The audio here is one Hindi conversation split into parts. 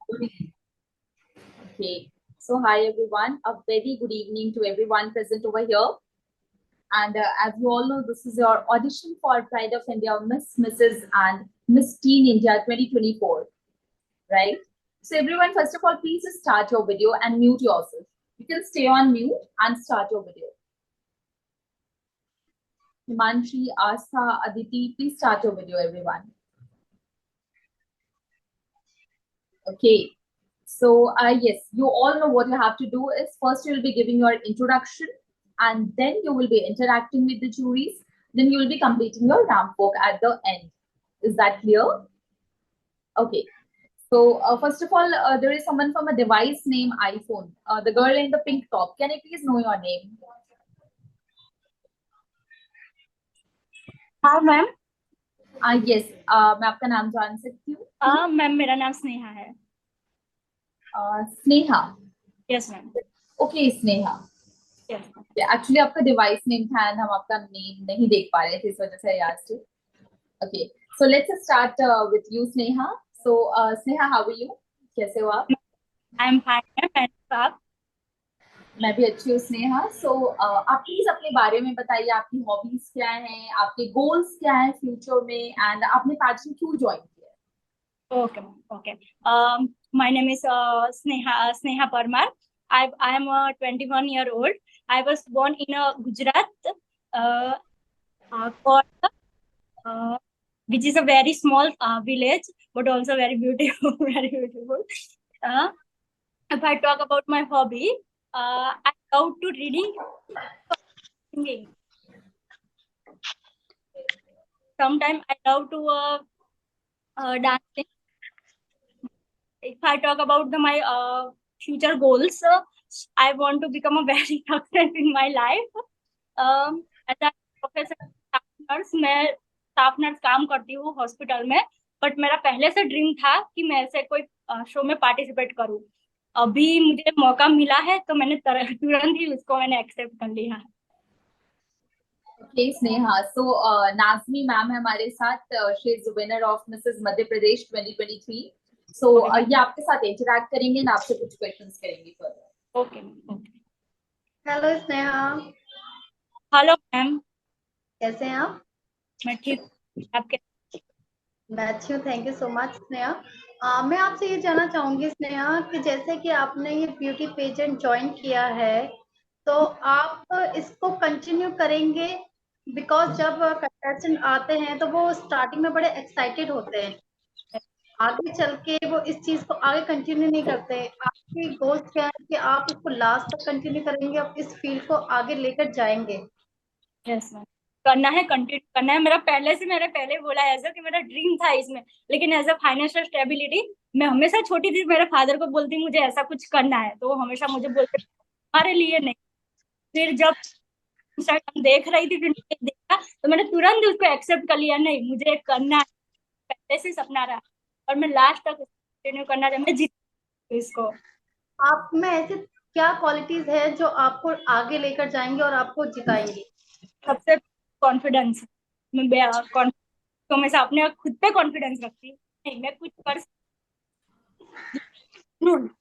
Okay. So hi everyone. A very good evening to everyone present over here. And as you all know, this is your audition for Pride of India Miss, Mrs. and Miss Teen India 2024, right? So everyone, first of all, please just start your video and mute yourself. You can stay on mute and start your video. Himanshi, Asa, Aditi, please start your video, everyone. Okay. So yes, you all know what you have to do is first you will be giving your introduction and then you will be interacting with the juries. Then you will be completing your ramp walk at the end. Is that clear? Okay. So first of all, there is someone from a device named iPhone. The girl in the pink top. Can I please know your name? हाँ मैम। Yes. मैं आपका नाम जान सकती हूँ? मैम मेरा नाम स्नेहा है। Sneha. Yes ma'am. Okay Sneha. Actually आपका डिवाइस नेम था एंड हम आपका नेम नहीं देख पा रहे थे, इस वजह से I asked you. Okay, so let's start with you Sneha. So Sneha, how are you? कैसे हो आप? I am fine ma'am. आप? मैं भी अच्छी हूँ स्नेहा। सो आप प्लीज अपने बारे में बताइए, आपकी हॉबीज क्या हैं, आपके गोल्स क्या हैं फ्यूचर में, एंड आपने पैशन क्यों ज्वाइन किया? Okay, okay. My name is Sneha Parmar. I am 21 year old. I was born in Gujarat, called, which is a very small village, but also very beautiful, very beautiful. If I talk about my hobby, I love to reading, singing. Sometimes I love to dancing. If I talk about my future goals, I want to become a very success in my life. As a professor staff nurse, मैं स्टाफ नर्स काम करती हूँ हॉस्पिटल में। बट मेरा पहले से ड्रीम था कि मैं ऐसे कोई शो में पार्टिसिपेट करूँ। अभी मुझे मौका मिला है तो मैंने तुरंत ही उसको मैंने एक्सेप्ट कर लिया है। Okay Sneha, so Nazmi ma'am है हमारे साथ। She is winner of Mrs Madhya Pradesh 2023। सो ये आपके साथ इंटरैक्ट करेंगे ना, आपसे कुछ क्वेश्चंस करेंगे further. Okay okay. Hello Sneha. Hello ma'am. कैसे हैं आप? मैं ठीक। आप कैसे? मैं अच्छी हूँ, thank you so much Sneha. मैं आपसे ये जानना चाहूंगी स्नेहा कि जैसे कि आपने ये ब्यूटी पेजेंट ज्वाइन किया है, तो आप इसको कंटिन्यू करेंगे? बिकॉज जब कंटेस्टेंट आते हैं तो वो स्टार्टिंग में बड़े एक्साइटेड होते हैं, आगे चल के वो इस चीज को आगे कंटिन्यू नहीं करते। आपकी गोल्स क्या है कि आप इसको लास्ट तक कंटिन्यू करेंगे और इस फील्ड को आगे लेकर जाएंगे? यस मैम, करना है, कंटिन्यू करना है। मेरा पहले से, मैंने पहले बोला ऐसा कि मेरा ड्रीम था इसमें, लेकिन एज अ फाइनेंशियल स्टेबिलिटी मैं हमेशा छोटी थी, मेरे फादर को बोलती मुझे ऐसा कुछ करना है, तो वो हमेशा मुझे बोलते हमारे लिए नहीं। फिर जब इंस्टाग्राम देख रही थी, फिर मैंने देखा तो मैंने तुरंत उसको एक्सेप्ट कर लिया, नहीं मुझे करना है, पहले से सपना रहा और मैं लास्ट तक कंटिन्यू करना चाहती, मैं जीत इसको। आप में ऐसे क्या क्वालिटीज है जो आपको आगे लेकर जाएंगे और आपको जिताएंगी? सबसे कॉन्फिडेंस। मैं तो मैं अपने खुद पे कॉन्फिडेंस रखती हूँ, नहीं मैं कुछ कर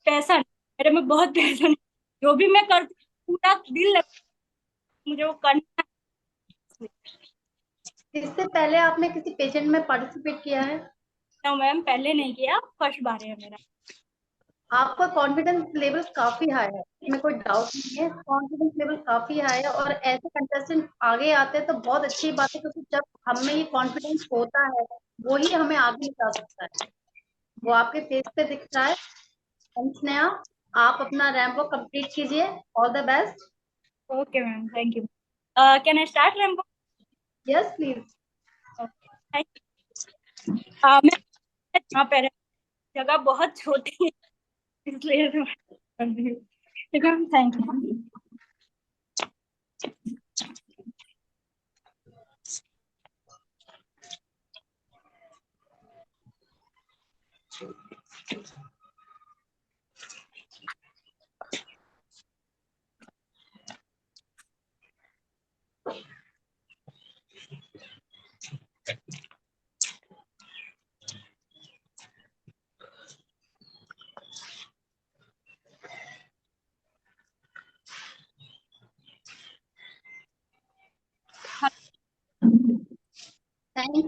पैसा, मेरे में बहुत पैसा नहीं, जो भी मैं करती पूरा दिल लग, मुझे वो करना है। इससे पहले आपने किसी पेजेंट में पार्टिसिपेट किया है? तो मैम पहले नहीं किया, फर्स्ट बार है मेरा। आपका कॉन्फिडेंस लेवल काफी हाई है, इसमें कोई डाउट नहीं है, कॉन्फिडेंस लेवल काफी हाई है और ऐसे कंटेस्टेंट आगे आते हैं तो बहुत अच्छी बात है, क्योंकि जब हमें ये कॉन्फिडेंस होता है वही हमें आगे निकाल सकता है, वो आपके फेस पे दिख रहा है। स्नेहा, आप अपना रैंप वॉक कंप्लीट कीजिए। All the best. Okay ma'am, thank you. Can I start ramp? Yes please. Thank you. मैं यहाँ पे जगह बहुत छोटी है, इसलिए ठीक है, thank you.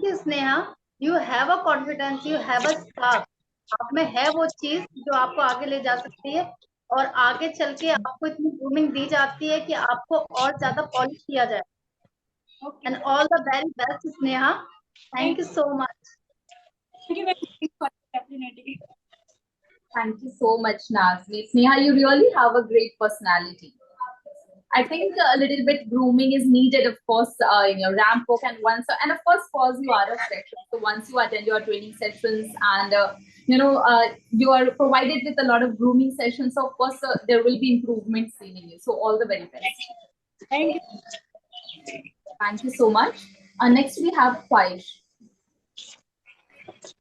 Think Sneha you have a confidence, you have a spark, आप में है वो चीज जो आपको आगे ले जा सकती है और आगे चल के आपको इतनी ग्रूमिंग दी जाती है कि आपको और ज्यादा पॉलिश किया जाए. Okay. And all the very best Sneha. Thank you so much. Thank you very much for the opportunity. Thank you so much, Nazmi. Sneha, you really have a great personality. I think a little bit grooming is needed, of course, in your ramp walk and of course, you are a fresher. So once you attend your training sessions and you are provided with a lot of grooming sessions, so of course there will be improvements seen in you. So all the very best. Thank you. Thank you so much. Next we have Khwaish.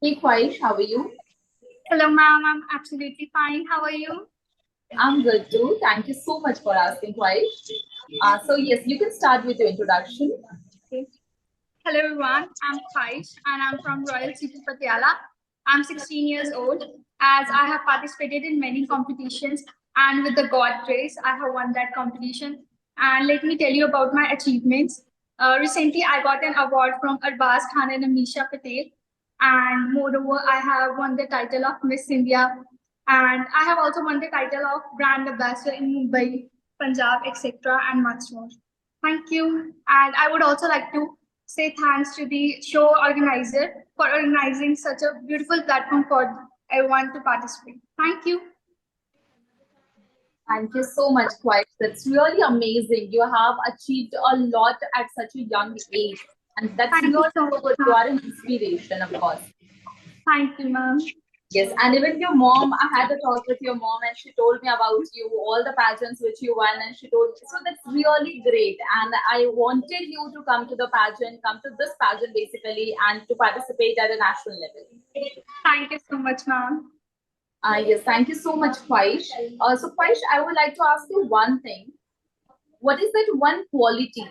Hey Khwaish, how are you? Hello, ma'am. I'm absolutely fine. How are you? I'm good too. Thank you so much for asking, Khwaish. So yes, you can start with your introduction. Okay. Hello, everyone. I'm Khwaish, and I'm from Royal City, Patiala. I'm 16 years old. As I have participated in many competitions, and with the God grace, I have won that competition. And let me tell you about my achievements. Recently, I got an award from Arbaz Khan and Amisha Patel. And moreover, I have won the title of Miss India. And I have also won the title of Brand Ambassador in Mumbai, Punjab, etc. and much more. Thank you. And I would also like to say thanks to the show organizer for organizing such a beautiful platform for everyone to participate. Thank you. Thank you so much, Khwaish. That's really amazing. You have achieved a lot at such a young age. And that's Thank you really so so good. much. You are an inspiration, of course. Thank you, ma'am. Yes, and even your mom, I had a talk with your mom and she told me about you, all the pageants which you won, and she told me, so that's really great. And I wanted you to come to the pageant, come to this pageant basically, and to participate at a national level. Thank you so much, ma'am. Yes, thank you so much, Khwaish. So, Khwaish, I would like to ask you one thing. What is that one quality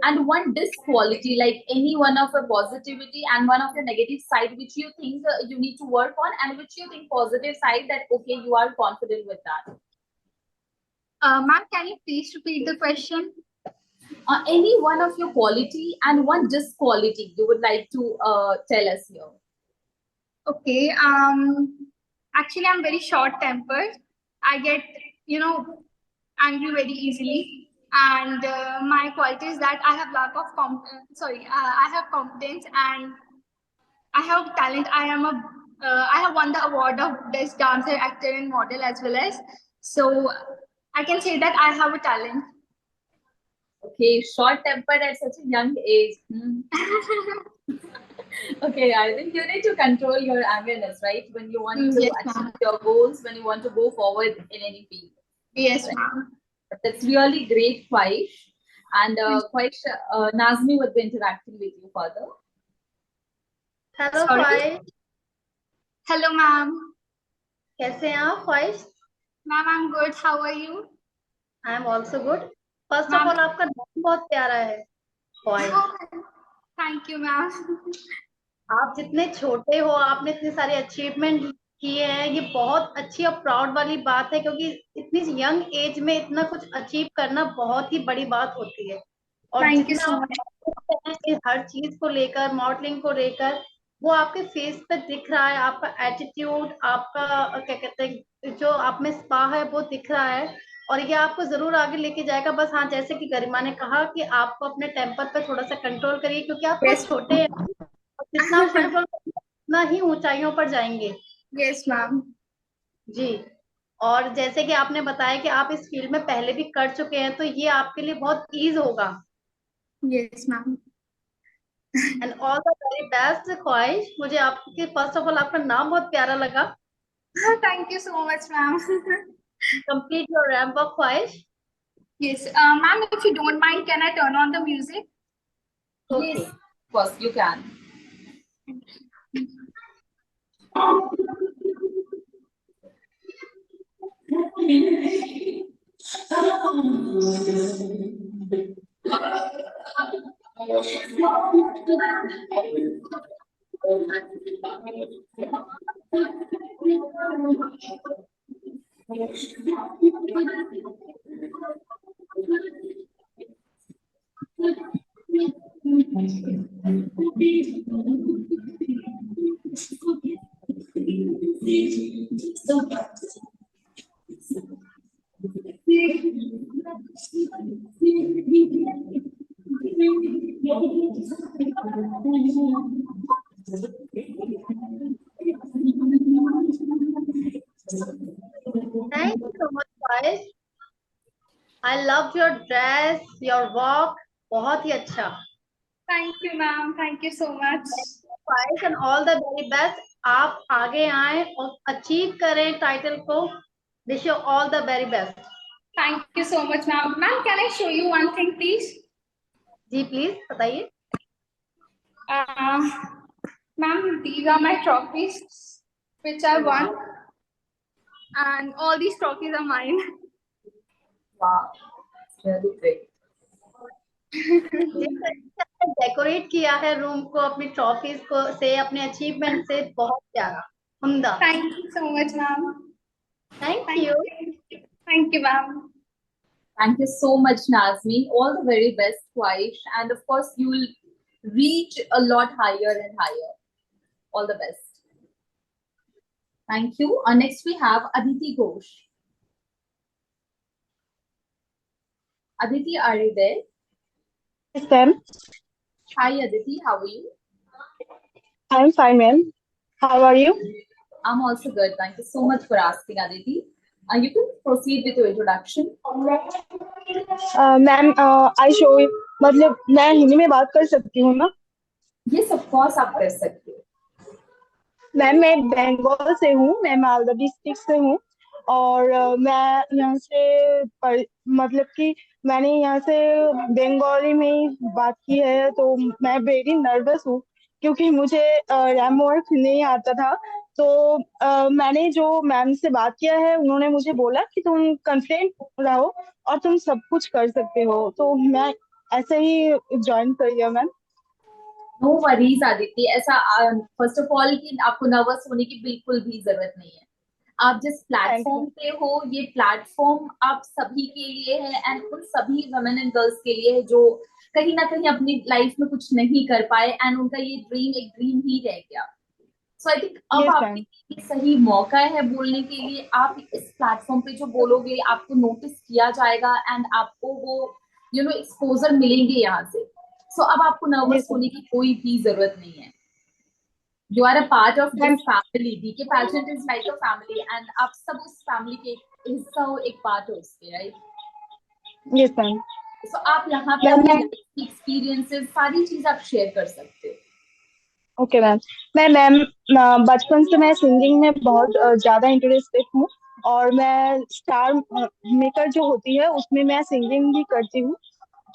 and one disquality, like any one of a positivity and one of the negative side, which you think you need to work on, and which you think positive side that, okay, you are confident with that? Ma'am, can you please repeat the question? Any one of your quality and one disquality you would like to tell us here. Okay. Actually, I'm very short-tempered. I get, angry very easily. And my quality is that I have I have confidence and I have talent. I have won the award of best dancer, actor, and model as well as. So I can say that I have a talent. Okay, short-tempered at such a young age. Okay, I think you need to control your angerness, right? When you want to Yes, achieve ma'am. your goals, when you want to go forward in any field. Yes, ma'am. That's really great, Khwaish. And Khwaish, Nazmi would be interacting with you further. Hello Sorry? ख्वाहिश, Hello, ma'am. कैसे हैं आप ख्वाहिश? Ma'am, I'm good. How are you? I am also good. First of Ma'am. All आपका नाम बहुत प्यारा है ख्वाहिश. Thank you, ma'am. आप जितने छोटे हो, आपने इतने सारे अचीवमेंट किए हैं, ये बहुत अच्छी और प्राउड वाली बात है, क्योंकि इतनी यंग एज में इतना कुछ अचीव करना बहुत ही बड़ी बात होती है. और Thank you जितना so आप much. करते हैं कि हर चीज को लेकर, मॉडलिंग को लेकर, वो आपके फेस पे दिख रहा है. आपका एटीट्यूड, आपका क्या कहते हैं, जो आप में स्पा है वो दिख रहा है. और ये आपको जरूर आगे लेके जाएगा. बस हाँ, जैसे कि गरिमा ने कहा कि आपको अपने टेम्पर पे थोड़ा सा कंट्रोल करिए, क्योंकि आप बहुत Yes. छोटे हैं. जितना आप कंट्रोल करेंगे उतना ही ऊंचाइयों पर जाएंगे. Yes, ma'am. जी. और जैसे कि आपने बताया कि आप इस फील्ड में पहले भी कर चुके हैं, तो ये आपके लिए बहुत ईज होगा. Yes, ma'am. And all the very best ख्वाहिश. मुझे आपके फर्स्ट ऑफ ऑल आपका नाम बहुत प्यारा लगा. Thank you so much, ma'am. Complete your ramp up ख्वाहिश. Yes, ma'am, if you don't mind, can I turn on the music? Okay. Yes, of course, you can. Thank you so much, guys. I loved your dress, your walk. बहुत ही अच्छा. Thank you, ma'am. Thank you so much. Guys, and all the very best. आप आगे आए और अचीव करें टाइटल को. Wish you all the very best. Thank you so much, ma'am. Ma'am, can I show you one thing, please? जी प्लीज बताइए. Ma'am, these are my trophies which I won, and all these trophies are mine. Wow, it's really great. जिस तरीके से डेकोरेट किया है रूम को अपनी ट्रॉफीज को से, अपने अचीवमेंट से, बहुत प्यारा, उम्दा. Thank you so much, ma'am. Thank you. Thank you, ma'am. Thank you so much, Nazmi. All the very best, Kwaish. And of course, you will reach a lot higher and higher. All the best. Thank you. Next, we have Aditi Ghosh. Aditi, are you there? Yes, ma'am. Hi, Aditi. How are you? I'm fine, ma'am. How are you? I'm also good. Thank you so much for asking, Aditi. You can proceed with your introduction. Ma'am I show मतलब मैं हिंदी में बात कर सकती हूँ ना? Yes, of course, आप कर सकते हो. मैम मैं बंगाल से हूँ, मैं मालदा डिस्ट्रिक्ट से हूँ और मैं यहाँ से मतलब कि मैंने यहाँ से बंगाली में ही बात की है, तो मैं वेरी नर्वस हूँ क्योंकि मुझे रैम वर्क नहीं आता था. तो मैंने जो मैम से बात किया है उन्होंने मुझे बोला कि तुम कॉन्फिडेंट रहो और तुम सब कुछ कर सकते हो, तो मैं ऐसे ही ज्वाइन कर लिया मैम. नो वरीज आदिति, ऐसा फर्स्ट ऑफ ऑल कि आपको नर्वस होने की बिल्कुल भी जरूरत नहीं है. आप जिस प्लेटफॉर्म पे हो, ये प्लेटफॉर्म आप सभी के लिए है एंड उन सभी वुमेन एंड गर्ल्स के लिए है जो कहीं ना कहीं अपनी लाइफ में कुछ नहीं कर पाए एंड उनका ये ड्रीम एक ड्रीम ही रह गया. सो आई थिंक अब Yes, आपके ma'am. लिए सही मौका है बोलने के लिए. आप इस प्लेटफॉर्म पे जो बोलोगे आपको नोटिस किया जाएगा एंड आपको वो एक्सपोजर मिलेंगे यहाँ से. सो अब आपको नर्वस Yes, ma'am. होने की कोई भी जरूरत नहीं है. You are a part of Ma'am. this family. DK Pageant is like a family, and आप सब उस family के हिस्सा हो, एक part हो उसके, right? Yes, ma'am. So आप यहाँ पे Ma'am, अपनी मैं life की experiences सारी चीज आप share कर सकते हो. Okay ma'am. मैम बचपन से मैं सिंगिंग में बहुत ज्यादा इंटरेस्टेड हूँ और मैं स्टार मेकर जो होती है उसमें मैं सिंगिंग भी करती हूँ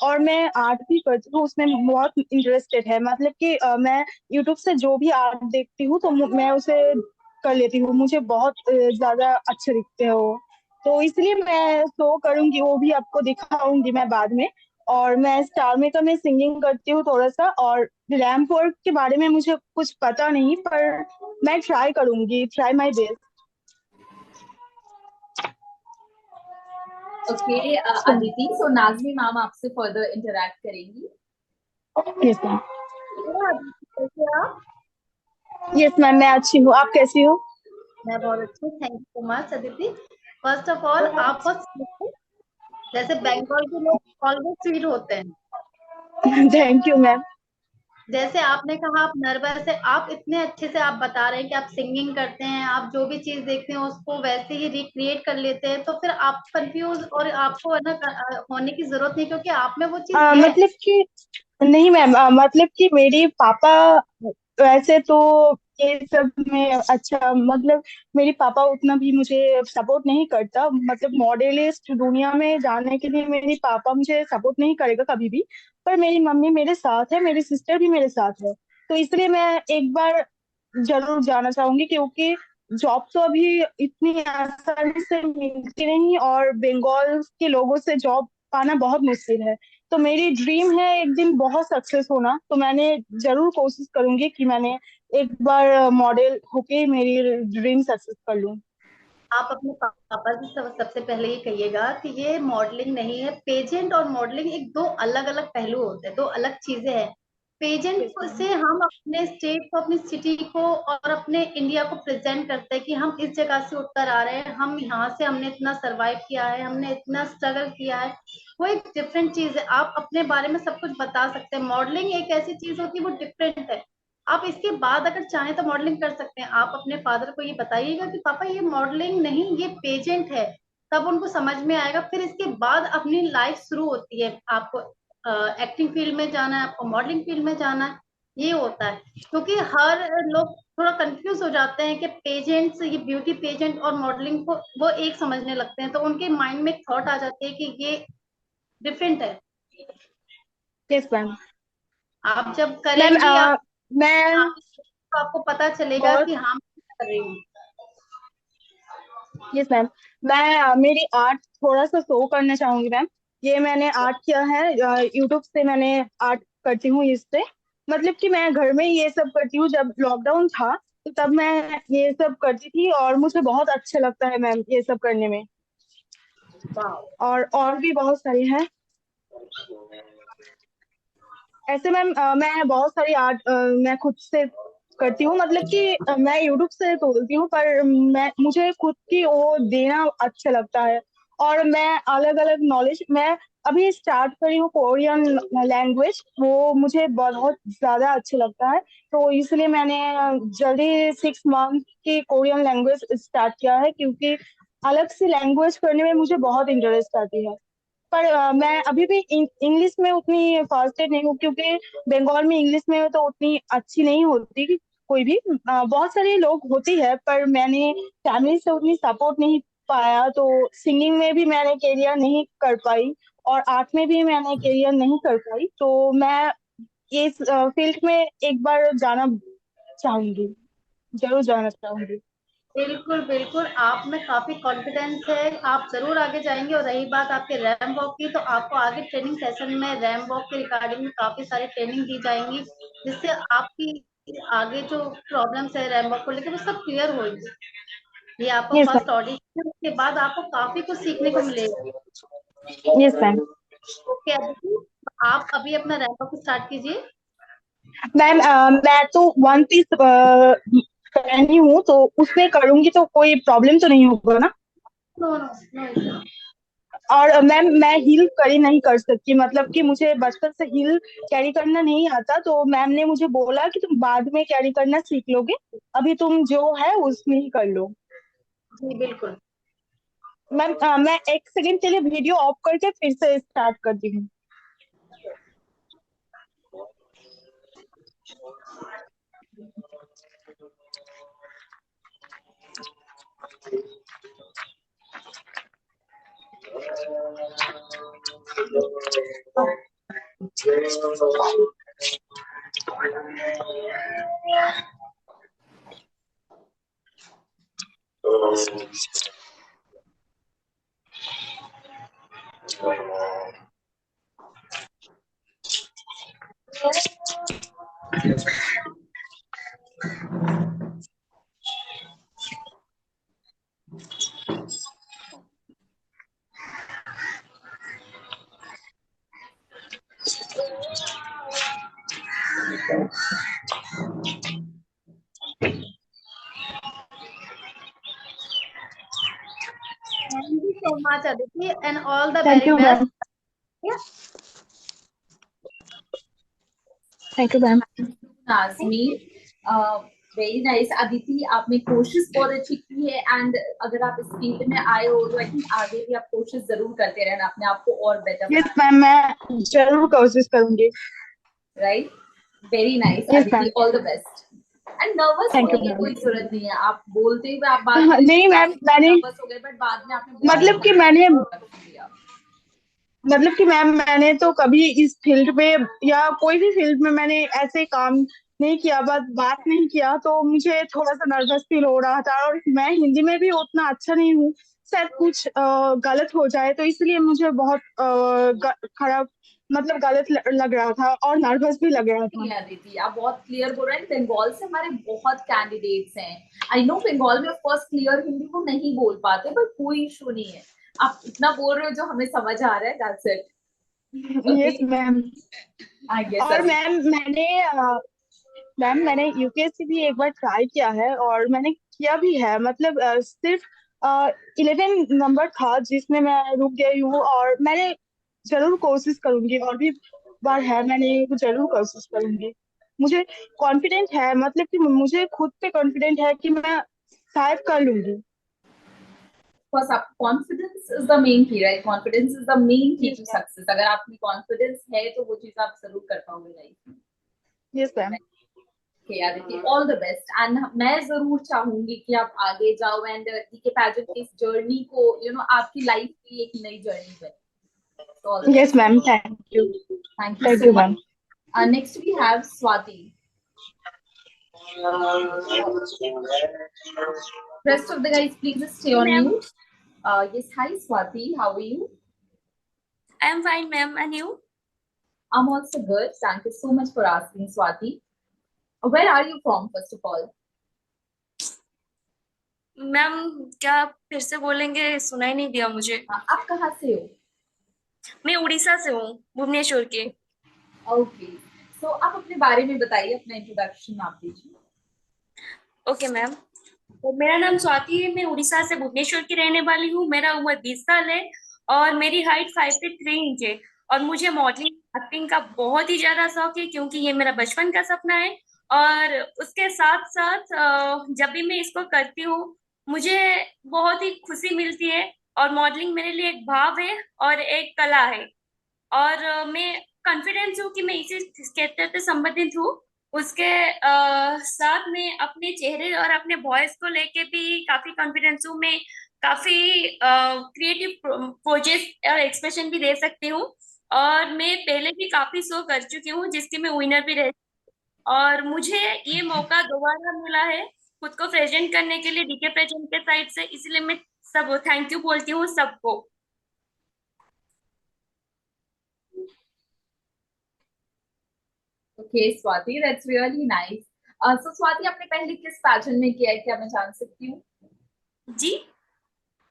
और मैं आर्ट भी करती हूँ, उसमें बहुत इंटरेस्टेड है. मतलब कि मैं यूट्यूब से जो भी आर्ट देखती हूँ तो मैं उसे कर लेती हूँ, मुझे बहुत ज्यादा अच्छे दिखते हो, तो इसलिए मैं शो करूंगी, वो भी आपको दिखाऊंगी मैं बाद में. और मैं स्टार मेकर में सिंगिंग करती हूँ थोड़ा सा, और रैम्प वॉक के बारे में मुझे कुछ पता नहीं, पर मैं ट्राई करूंगी, try my best. Okay, Aditi. So Nazmi ma'am आपसे further interact करेंगी. Yes ma'am. कैसे आप? यस मैम, मैं अच्छी हूँ, आप कैसी हो? मैं बहुत अच्छी. Thank you so much Aditi. First of all आप बहुत sweet हो. जैसे बंगाल के लोग ऑलवेज स्वीट होते हैं. Thank you ma'am. जैसे आपने कहा आप नर्वस है, आप इतने अच्छे से आप बता रहे हैं कि आप सिंगिंग करते हैं, आप जो भी चीज देखते हैं उसको वैसे ही रिक्रिएट कर लेते हैं, तो फिर आप कंफ्यूज और आपको है ना होने की जरूरत नहीं, क्योंकि आप में वो चीज है. मतलब कि नहीं मैम, मतलब कि मेरे पापा वैसे तो ये सब में अच्छा, मतलब मेरे पापा उतना भी मुझे सपोर्ट नहीं करता, मतलब मॉडलिस्ट दुनिया में जाने के लिए मेरे पापा मुझे सपोर्ट नहीं करेगा कभी भी, पर मेरी मम्मी मेरे साथ है, मेरी सिस्टर भी मेरे साथ है, तो इसलिए मैं एक बार जरूर जाना चाहूंगी, क्योंकि जॉब तो अभी इतनी आसानी से मिलती नहीं और बंगाल के लोगों से जॉब पाना बहुत मुश्किल है. तो मेरी ड्रीम है एक दिन बहुत सक्सेस होना, तो मैंने जरूर कोशिश करूंगी कि मैंने एक बार मॉडल होके मेरी ड्रीम सक्सेस कर लूं. आप अपने पापा से सबसे पहले ये कहिएगा कि ये मॉडलिंग नहीं है. पेजेंट और मॉडलिंग एक दो अलग अलग पहलू होते हैं, दो अलग चीजें हैं. पेजेंट से हम अपने स्टेट को, अपनी सिटी को और अपने इंडिया को प्रेजेंट करते हैं कि हम इस जगह से उठकर आ रहे हैं, हम यहाँ से, हमने इतना सरवाइव किया है, हमने इतना स्ट्रगल किया है। वो एक डिफरेंट चीज है, आप अपने बारे में सब कुछ बता सकते हैं। मॉडलिंग एक ऐसी चीज होती है, वो डिफरेंट है। आप इसके बाद अगर चाहें तो मॉडलिंग कर सकते हैं। आप अपने फादर को ये बताइएगा कि पापा ये मॉडलिंग नहीं, ये पेजेंट है, तब उनको समझ में आएगा। फिर इसके बाद अपनी लाइफ शुरू होती है। आपको एक्टिंग फील्ड में जाना है, आपको मॉडलिंग फील्ड में जाना है, ये होता है। क्योंकि हर लोग थोड़ा कंफ्यूज हो जाते हैं कि पेजेंट्स, ये ब्यूटी पेजेंट और मॉडलिंग को वो एक समझने लगते हैं, तो उनके माइंड में एक थॉट आ जाती है कि ये डिफरेंट है। Yes ma'am. आप जब मैम करेंगी आप मैं तो आपको पता चलेगा बहुत कि हाँ मैं कर रही हूँ। Yes ma'am. मैं मेरी आर्ट थोड़ा सा शो करना चाहूंगी मैम। ये मैंने आर्ट किया है, यूट्यूब से मैंने आर्ट करती हूँ इससे। मतलब कि मैं घर में ये सब करती हूँ, जब लॉकडाउन था तो तब मैं ये सब करती थी और मुझे बहुत अच्छा लगता है मैम ये सब करने में। और भी बहुत सारी हैं ऐसे मैम। मैं बहुत सारी आर्ट मैं खुद से करती हूँ। मतलब कि मैं यूट्यूब से तोड़ती हूँ, पर मुझे खुद की वो देना अच्छा लगता है। और मैं अलग अलग नॉलेज, मैं अभी स्टार्ट करी हूँ कोरियन लैंग्वेज, वो मुझे बहुत ज्यादा अच्छा लगता है। तो इसलिए मैंने जल्दी 6 मंथ की कोरियन लैंग्वेज स्टार्ट किया है, क्योंकि अलग से लैंग्वेज करने में मुझे बहुत इंटरेस्ट आती है। पर मैं अभी भी इंग्लिश में उतनी फास्टेड नहीं हूँ, क्योंकि बंगाल में इंग्लिश में तो उतनी अच्छी नहीं होती कोई भी। बहुत सारे लोग होती है, पर मैंने फैमिली से उतनी सपोर्ट नहीं पाया, तो सिंगिंग में भी मैंने करियर नहीं कर पाई और आर्ट में भी मैंने करियर नहीं कर पाई। तो मैं इस फील्ड में एक बार जाना चाहूंगी, जरूर जाना चाहूंगी। बिल्कुल बिल्कुल, आप में काफी कॉन्फिडेंस है, आप जरूर आगे जाएंगे। और रही बात आपके रैम वॉक की, तो आपको आगे ट्रेनिंग सेशन में रैम वॉक के रिगार्डिंग में काफी सारी ट्रेनिंग दी जाएंगी, जिससे आपकी आगे जो प्रॉब्लम्स है रैम वॉक को लेकर वो सब क्लियर होगी। ये आपका यस फर्स्ट ऑडिशन, उसके बाद आपको काफी कुछ सीखने को मिलेगा। Ma'am. Yes ma'am. Okay Aditi, आप अभी अपना रैम वॉक स्टार्ट कीजिए। मैम मैं तो वन पीस पहनी हूँ, तो उसमें करूंगी तो कोई प्रॉब्लम तो नहीं होगा ना? No no no. और मैम मैं हील कैरी नहीं कर सकती, मतलब कि मुझे बचपन से हील कैरी करना नहीं आता, तो मैम ने मुझे बोला कि तुम बाद में कैरी करना सीख लोगे, अभी तुम जो है उसमें ही कर लो। जी बिल्कुल। मैम मैं एक सेकंड के लिए वीडियो ऑफ करके फिर से स्टार्ट करती हूँ। Thank you so much Aditi and all the thank very you ma'am. Best. Thank you ma'am. Nazmeen, very nice. Aditi, आपने कोशिश बहुत अच्छी की है, एंड अगर आप इस फील्ड में आए हो तो आई थिंक आगे भी आप कोशिश जरूर करते रहना अपने आप को और बेटर यस बनाने। मैम, मैं जरूर कोशिश करूंगी। Right, very nice yes Aditi, ma'am. All the best. And nervous thank होने यू की मैम। कोई जरूरत नहीं है, आप बोलते हुए आप बाद में नहीं मैम, मैंने नर्वस हो गए, बट बाद में आपने बहुत मतलब कि अच्छा मैंने किया। मतलब कि मैम मैंने तो कभी इस फील्ड में या कोई भी फील्ड में मैंने ऐसे काम नहीं किया, बात नहीं किया, तो मुझे थोड़ा सा नर्वस फील हो रहा था। और मैं हिंदी में भी उतना अच्छा नहीं हूँ, शायद कुछ गलत हो जाए, तो इसलिए मुझे बहुत खराब, मतलब गलत लग रहा था और नर्वस भी लग रहा था। नहीं अदिति, आप बहुत क्लियर बोल रहे हैं। बंगाल से हमारे बहुत कैंडिडेट्स हैं। आई नो बंगाल में ऑफ कोर्स क्लियर हिंदी को नहीं बोल पाते, बट कोई इशू नहीं है। आप इतना बोल रहे हो जो हमें समझ आ रहा है, that's it. Yes Okay. Ma'am. Yes, और Avi. मैम मैंने यूपीएससी भी एक बार ट्राई किया है और मैंने किया भी है, मतलब सिर्फ 11 नंबर था जिसमें मैं रुक गई हूँ, और मैंने जरूर कोशिश करूंगी, और भी बार है, मैंने जरूर कोशिश करूंगी। मुझे कॉन्फिडेंट है, मतलब कि मुझे खुद पे कॉन्फिडेंट है कि मैं शायद कर लूंगी। Because confidence is the main key, right? Confidence is the main key yes to ma'am. success. अगर आप में confidence है तो वो चीज आप जरूर कर पाओगे लाइफ में। Yes ma'am. Okay, Aditi, all the best. And मैं जरूर चाहूंगी कि आप आगे जाओ एंड डीके पैजेंट की इस जर्नी को आपकी लाइफ की एक नई जर्नी बने। So all the yes best. Ma'am, thank you. Thank you thank so you much. Ma'am. Next we have Swati. Rest of the guys, please just stay on Ma'am, mute. Yes, hi Swati, how are you? I am fine, ma'am. And you? I'm also good. Thank you so much for asking, Swati. Where are you from, first of all? Ma'am, क्या आप फिर से बोलेंगे? सुनाई नहीं दिया मुझे। आप कहाँ से हो? मैं उड़ीसा से हूँ, भुवनेश्वर के। ओके, सो आप अपने बारे में बताइए, अपना इंट्रोडक्शन आप दीजिए। ओके मैम, तो मेरा नाम स्वाति है। मैं उड़ीसा से भुवनेश्वर की रहने वाली हूँ। मेरा उम्र 20 साल है और मेरी हाइट 5 फीट 3 इंच है। और मुझे मॉडलिंग एक्टिंग का बहुत ही ज्यादा शौक है, क्योंकि ये मेरा बचपन का सपना है। और उसके साथ साथ जब भी मैं इसको करती हूँ, मुझे बहुत ही खुशी मिलती है। और मॉडलिंग मेरे लिए एक भाव है और एक कला है। और मैं कॉन्फिडेंस हूँ कि मैं इसी क्षेत्र से संबंधित हूँ। उसके साथ में अपने चेहरे और अपने वॉइस को लेके भी काफी कॉन्फिडेंस हूँ। मैं काफी क्रिएटिव पोजेस और एक्सप्रेशन भी दे सकती हूँ। और मैं पहले भी काफी शो कर चुकी हूँ, जिसकी मैं विनर भी रही। और मुझे ये मौका दोबारा मिला है खुद को प्रेजेंट करने के लिए डीके प्रेजेंट के साइड से, इसलिए मैं सब थैंक यू बोलती हूँ सबको। Okay Swati, that's really nice. So Swati, आपने पहले किस पैजेंट में किया है, क्या मैं जान सकती हूँ? जी,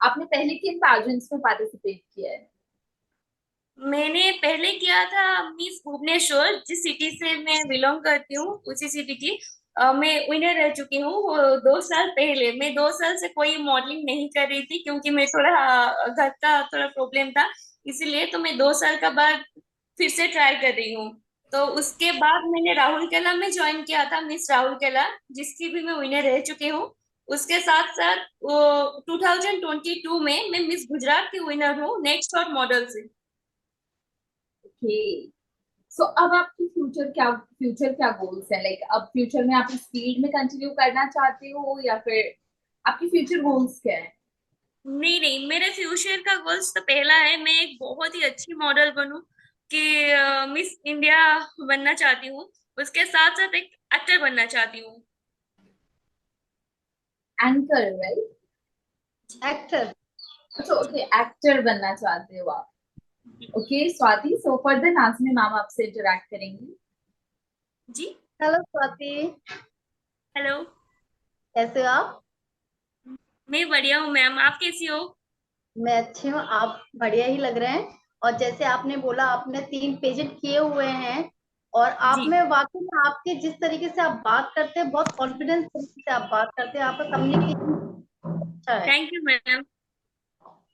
आपने पहले किन पैजेंट्स में पार्टिसिपेट किया है? मैंने पहले किया था मिस भुवनेश्वर, जिस सिटी से मैं बिलोंग करती हूँ, उसी सिटी की। मैं विनर रह चुकी हूँ। वो 2 साल पहले। मैं 2 साल से कोई मॉडलिंग नहीं कर रही थी, क्योंकि मैं थोड़ा घर का थोड़ा प्रॉब्लम था। इसीलिए तो मैं 2 साल का बाद फिर से ट्राई कर रही हूँ। तो उसके बाद मैंने राहुल केला में ज्वाइन किया था, मिस राहुल केला, जिसकी भी मैं विनर रह चुकी हूँ। उसके साथ साथ 2022 में मैं मिस गुजरात की विनर हूँ, नेक्स्ट हॉट मॉडल से। ओके, सो अब आपकी फ्यूचर क्या गोल्स है? लाइक अब फ्यूचर में आप इस फील्ड में कंटिन्यू करना चाहते हो या फिर आपकी फ्यूचर गोल्स क्या है? नहीं नहीं, मेरे फ्यूचर का गोल्स तो पहला है, मैं एक बहुत ही अच्छी मॉडल बनूं, कि मिस इंडिया बनना चाहती हूँ। उसके साथ साथ एक एक्टर बनना चाहती हूँ। Anchor, right? एक्टर। अच्छा, ओके, एक्टर बनना चाहते हो आप। ओके स्वाति, सो फर्दर नाज में मैम आपसे इंटरेक्ट करेंगी। जी। Hello Swati, hello. कैसे हो आप? मैं बढ़िया हूँ मैम, आप कैसी हो? मैं अच्छी हूँ, आप बढ़िया ही लग रहे हैं। और जैसे आपने बोला, आपने 3 पेजेंट किए हुए हैं, और आप जी, में वाकई में आपके जिस तरीके से आप बात करते हैं, बहुत कॉन्फिडेंस तरीके से आप बात करते हैं, आपका कम्युनिकेशन अच्छा है। Thank you ma'am.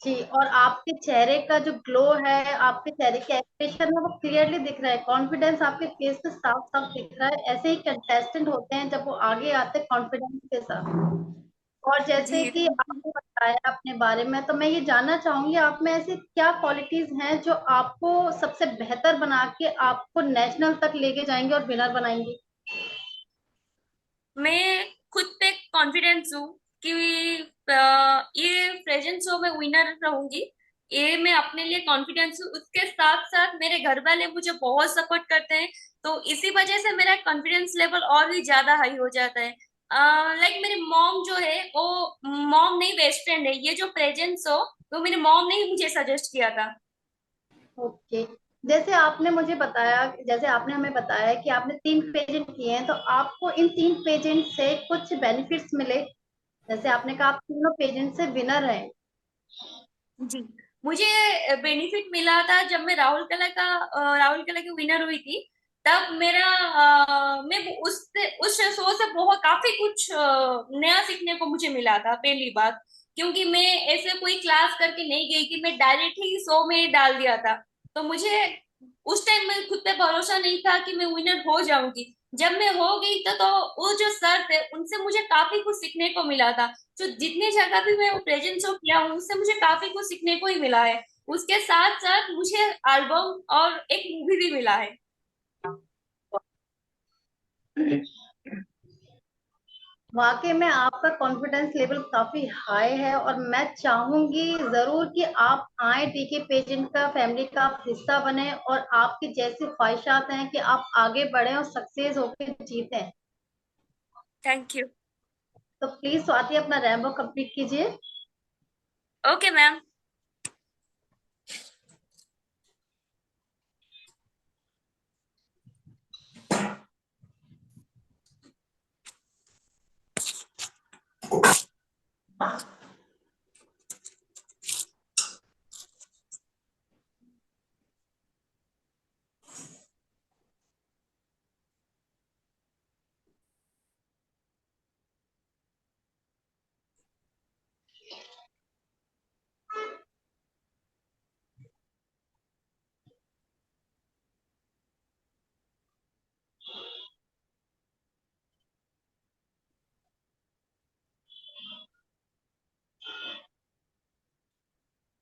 जी, और आपके चेहरे का जो ग्लो है, आपके चेहरे के एक्सप्रेशन में वो क्लियरली दिख रहा है, कॉन्फिडेंस आपके फेस पे साफ साफ दिख रहा है। ऐसे ही कंटेस्टेंट होते हैं जब वो आगे आते हैं कॉन्फिडेंस के साथ। और जैसे जी, कि आपने बताया अपने बारे में, तो मैं ये जानना चाहूंगी, आप में ऐसी क्या क्वालिटीज हैं जो आपको सबसे बेहतर बना के आपको नेशनल तक लेके जाएंगे और विनर बनाएंगे? मैं खुद पे कॉन्फिडेंस हूँ कि ये प्रेजेंट शो में विनर रहूंगी। ये मैं अपने लिए कॉन्फिडेंस हूँ। उसके साथ साथ मेरे घर वाले मुझे बहुत सपोर्ट करते हैं, तो इसी वजह से मेरा कॉन्फिडेंस लेवल और भी ज्यादा हाई हो जाता है। लाइक मेरी मॉम जो है, वो मॉम नहीं, बेस्ट फ्रेंड है। ये जो प्रेजेंट शो, वो मेरी मॉम ने ही मुझे सजेस्ट किया था। ओके, जैसे आपने हमें बताया कि आपने 3 पेजेंट किए हैं, तो आपको इन 3 पेजेंट से कुछ बेनिफिट्स मिले? जैसे आपने कहा आप तीनों पेजेंट से विनर हैं। जी, मुझे बेनिफिट मिला था जब मैं राहुल कला की विनर हुई थी। तब मैं उस शो से बहुत काफी कुछ नया सीखने को मुझे मिला था पहली बार। क्योंकि मैं ऐसे कोई क्लास करके नहीं गई थी, मैं डायरेक्ट ही शो में डाल दिया था। तो मुझे उस टाइम में खुद पे भरोसा नहीं था कि मैं विनर हो जाऊंगी। जब मैं हो गई तो वो जो सर थे उनसे मुझे काफी कुछ सीखने को मिला था। जो जितनी जगह भी मैं वो प्रेजेंट शो किया हूँ उससे मुझे काफी कुछ सीखने को ही मिला है। उसके साथ साथ मुझे एल्बम और एक मूवी भी मिला है। वाकई में आपका कॉन्फिडेंस लेवल काफी हाई है और मैं चाहूंगी जरूर कि आप आए टीके पेजेंट का फैमिली का आप हिस्सा बने और आपकी जैसी ख्वाहिशात हैं कि आप आगे बढ़े और सक्सेस होकर जीतें। Thank you. तो प्लीज स्वाति अपना रैम्बो कंप्लीट कीजिए। Okay ma'am.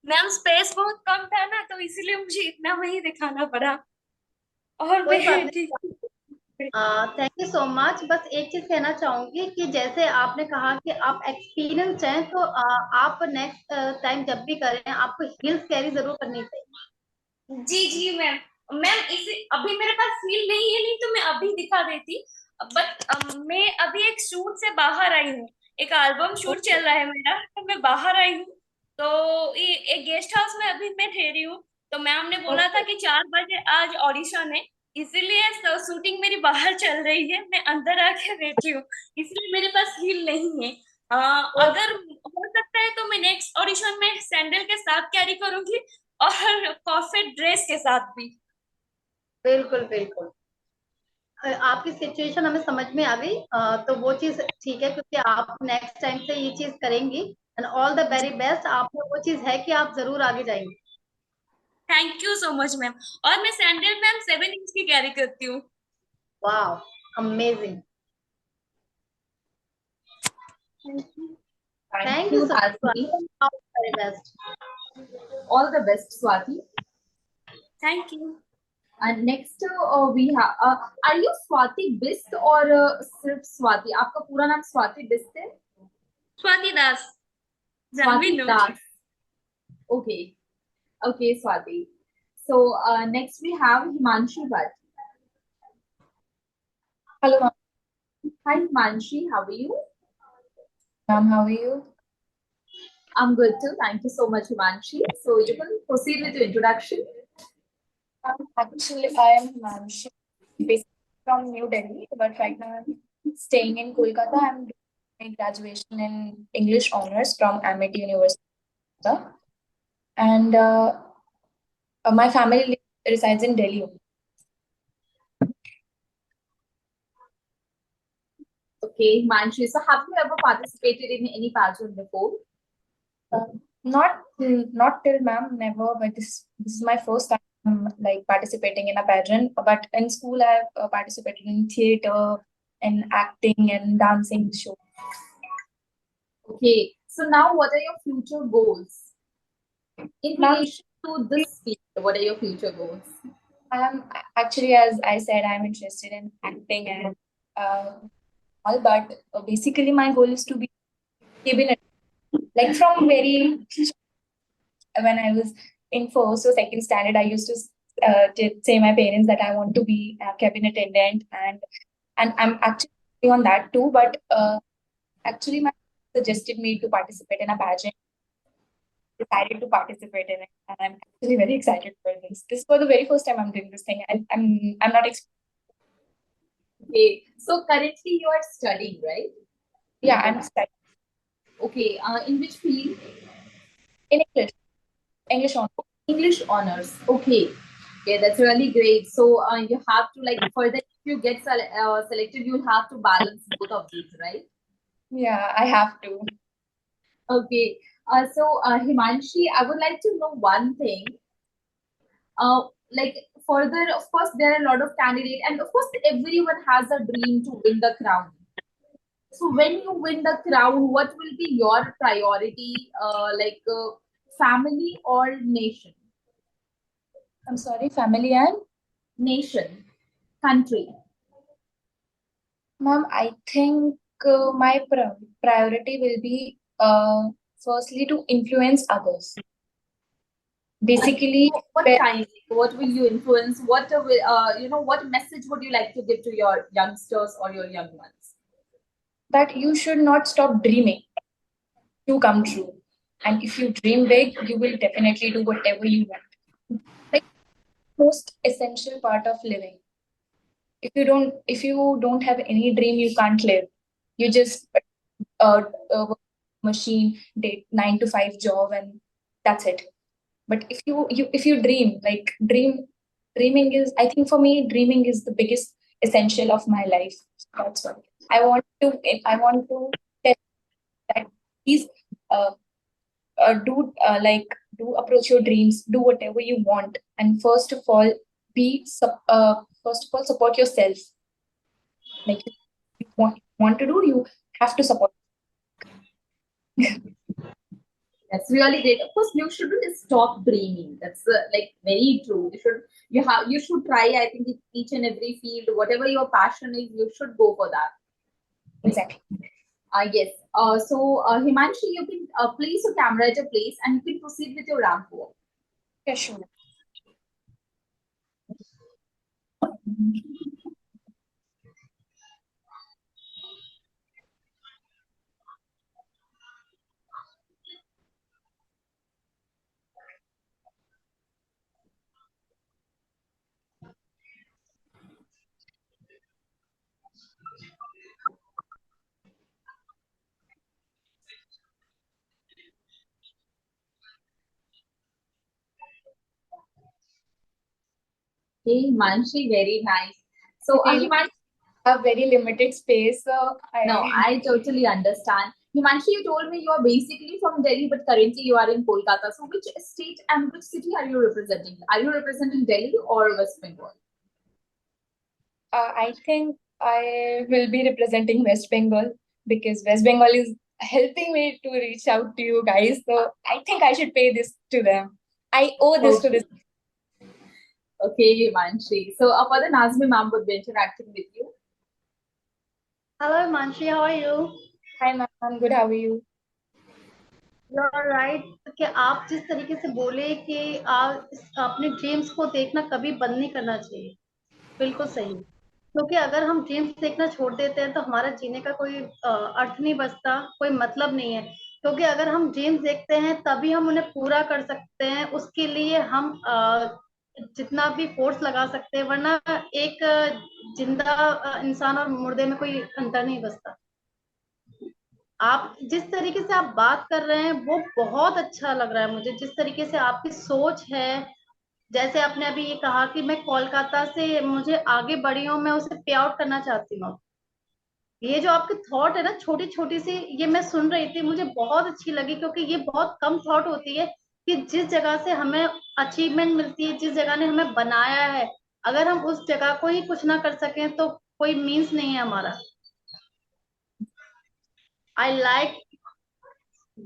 मैम स्पेस बहुत कम था ना, तो इसीलिए मुझे इतना वही दिखाना पड़ा। और कोई बात मैं ठीक। नहीं। Thank you so much. बस एक चीज कहना चाहूंगी कि जैसे आपने कहा कि आप एक्सपीरियंस हैं तो आप नेक्स्ट टाइम जब भी करें आपको हील्स कैरी जरूर करनी चाहिए। जी जी मैम। मैम इसे अभी मेरे पास फील नहीं है, नहीं तो मैं अभी दिखा देती। बट मैं अभी एक शूट से बाहर आई हूँ। एक एल्बम शूट चल रहा है मेरा, तो मैं बाहर आई हूँ। तो ये एक गेस्ट हाउस में अभी मैं ठहरी हूँ। तो मैम ने बोला था ओके। कि 4 बजे आज ऑडिशन है। इसीलिए शूटिंग मेरी बाहर चल रही है, मैं अंदर आके बैठी हूँ। इसलिए मेरे पास हील नहीं है। अगर हो सकता है तो मैं नेक्स्ट ऑडिशन में सैंडल के साथ कैरी करूंगी, और परफेक्ट ड्रेस के साथ भी। बिल्कुल बिल्कुल। आपकी सिचुएशन हमें समझ में आ गई। तो वो चीज ठीक है क्योंकि आप नेक्स्ट टाइम से ये चीज करेंगी and all the very best. आप में वो चीज है कि आप जरूर आगे जाएंगे। Thank you so much ma'am. और मैं सैंडल मैम 7 इंच की कैरी करती हूँ। वाह, amazing. Thank thank you you, so Hasni. Much. All the very best. All the best, Swati. Thank you. And next we have, are you Swati Bist or सिर्फ Swati? आपका पूरा नाम Swati Bist है? Swati Das, Janvi Swati note. Das. Okay. Okay, Swati. So next we have Himanshi Bhatt. Hello, ma'am. Hi, Himanshi. How are you? Ma'am. How are you? I'm good too. Thank you so much, Himanshi. So you can proceed with your introduction. Actually, I am Himanshi, basically from New Delhi, but right now I'm staying in Kolkata. I'm doing my graduation in English honors from Amity University, and my family resides in Delhi. Okay, Himanshi. So have you ever participated in any pageant before? Not till ma'am, never. But this is my first time like participating in a pageant. But in school, I've participated in theater and acting and dancing show. Okay. So now what are your future goals in Ma'am, relation to this field? What are your future goals? I'm actually, as I said, I'm interested in acting and all. But basically, my goal is to be cabinet. Like from very when I was in first or second standard, I used to say my parents that I want to be a cabinet attendant, and I'm actually working on that too. But actually, my suggested me to participate in a pageant. Decided to participate in it, and I'm actually very excited for this. This is for the very first time I'm doing this thing. I'm not Okay. So currently you are studying, right? yeah, I'm studying Okay. In which field? in English. English on. English honors. Okay. Yeah, that's really great. So you have to like further if you get selected, you'll have to balance both of these, right? Yeah, I have to. Okay. Himanshi, I would like to know one thing. Like further, of course, there are a lot of candidates, and of course, everyone has a dream to win the crown. So when you win the crown, what will be your priority? Family or nation? I'm sorry, family and Nation, country. ma'am, I think my priority will be firstly to influence others. Basically, What kind? What will you influence? What will what message would you like to give to your youngsters or your young ones? that you should not stop dreaming to come true. And if you dream big, you will definitely do whatever you want. Like most essential part of living. If you don't have any dream, you can't live. You just work machine, 9 to 5 job, and that's it. But if you dream, dreaming is, I think for me, dreaming is the biggest essential of my life. That's what I want to tell that please uh, do approach your dreams, do whatever you want, and first of all support yourself. Like you want to do, you have to support. That's really great. Of course, you shouldn't stop dreaming. That's like very true. You should try. I think in each and every field, whatever your passion is, you should go for that. Exactly. Yes. Himanshi, you can place your camera at a place and you can proceed with your ramp walk. Yeah, sure. Okay, Himanshi, very nice. So, We Himanshi, have very limited space, so no, I totally understand. Himanshi, you told me you are basically from Delhi, but currently you are in Kolkata. So, which state and which city are you representing? Are you representing Delhi or West Bengal? I think I will be representing West Bengal because West Bengal is helping me to reach out to you guys. So I think I should pay this to them. I owe this to this. Okay, Himanshi. So, further, Nazmi ma'am would be interacting with you. Hello, Manshi, how are you? Hi, ma'am. I'm good. How are you? You're right कि आप जिस तरीके से बोले कि आप अपने ड्रीम्स को देखना कभी बंद नहीं करना चाहिए, बिल्कुल सही। क्योंकि अगर हम ड्रीम्स देखना छोड़ देते हैं तो हमारा जीने का कोई अर्थ नहीं बचता, कोई मतलब नहीं है। क्योंकि अगर हम ड्रीम्स देखते हैं तभी हम उन्हें पूरा कर सकते हैं, उसके लिए हम जितना भी फोर्स लगा सकते हैं, वरना एक जिंदा इंसान और मुर्दे में कोई अंतर नहीं बचता। आप जिस तरीके से आप बात कर रहे हैं वो बहुत अच्छा लग रहा है मुझे, जिस तरीके से आपकी सोच है। जैसे आपने अभी ये कहा कि मैं कोलकाता से मुझे आगे बढ़ी हूँ, मैं उसे पे आउट करना चाहती हूँ। ये जो आपके थॉट है ना, छोटी छोटी सी, ये मैं सुन रही थी, मुझे बहुत अच्छी लगी, क्योंकि ये बहुत कम थॉट होती है कि जिस जगह से हमें अचीवमेंट मिलती है, जिस जगह ने हमें बनाया है, अगर हम उस जगह को ही कुछ ना कर सकें तो कोई मीन्स नहीं है हमारा। I like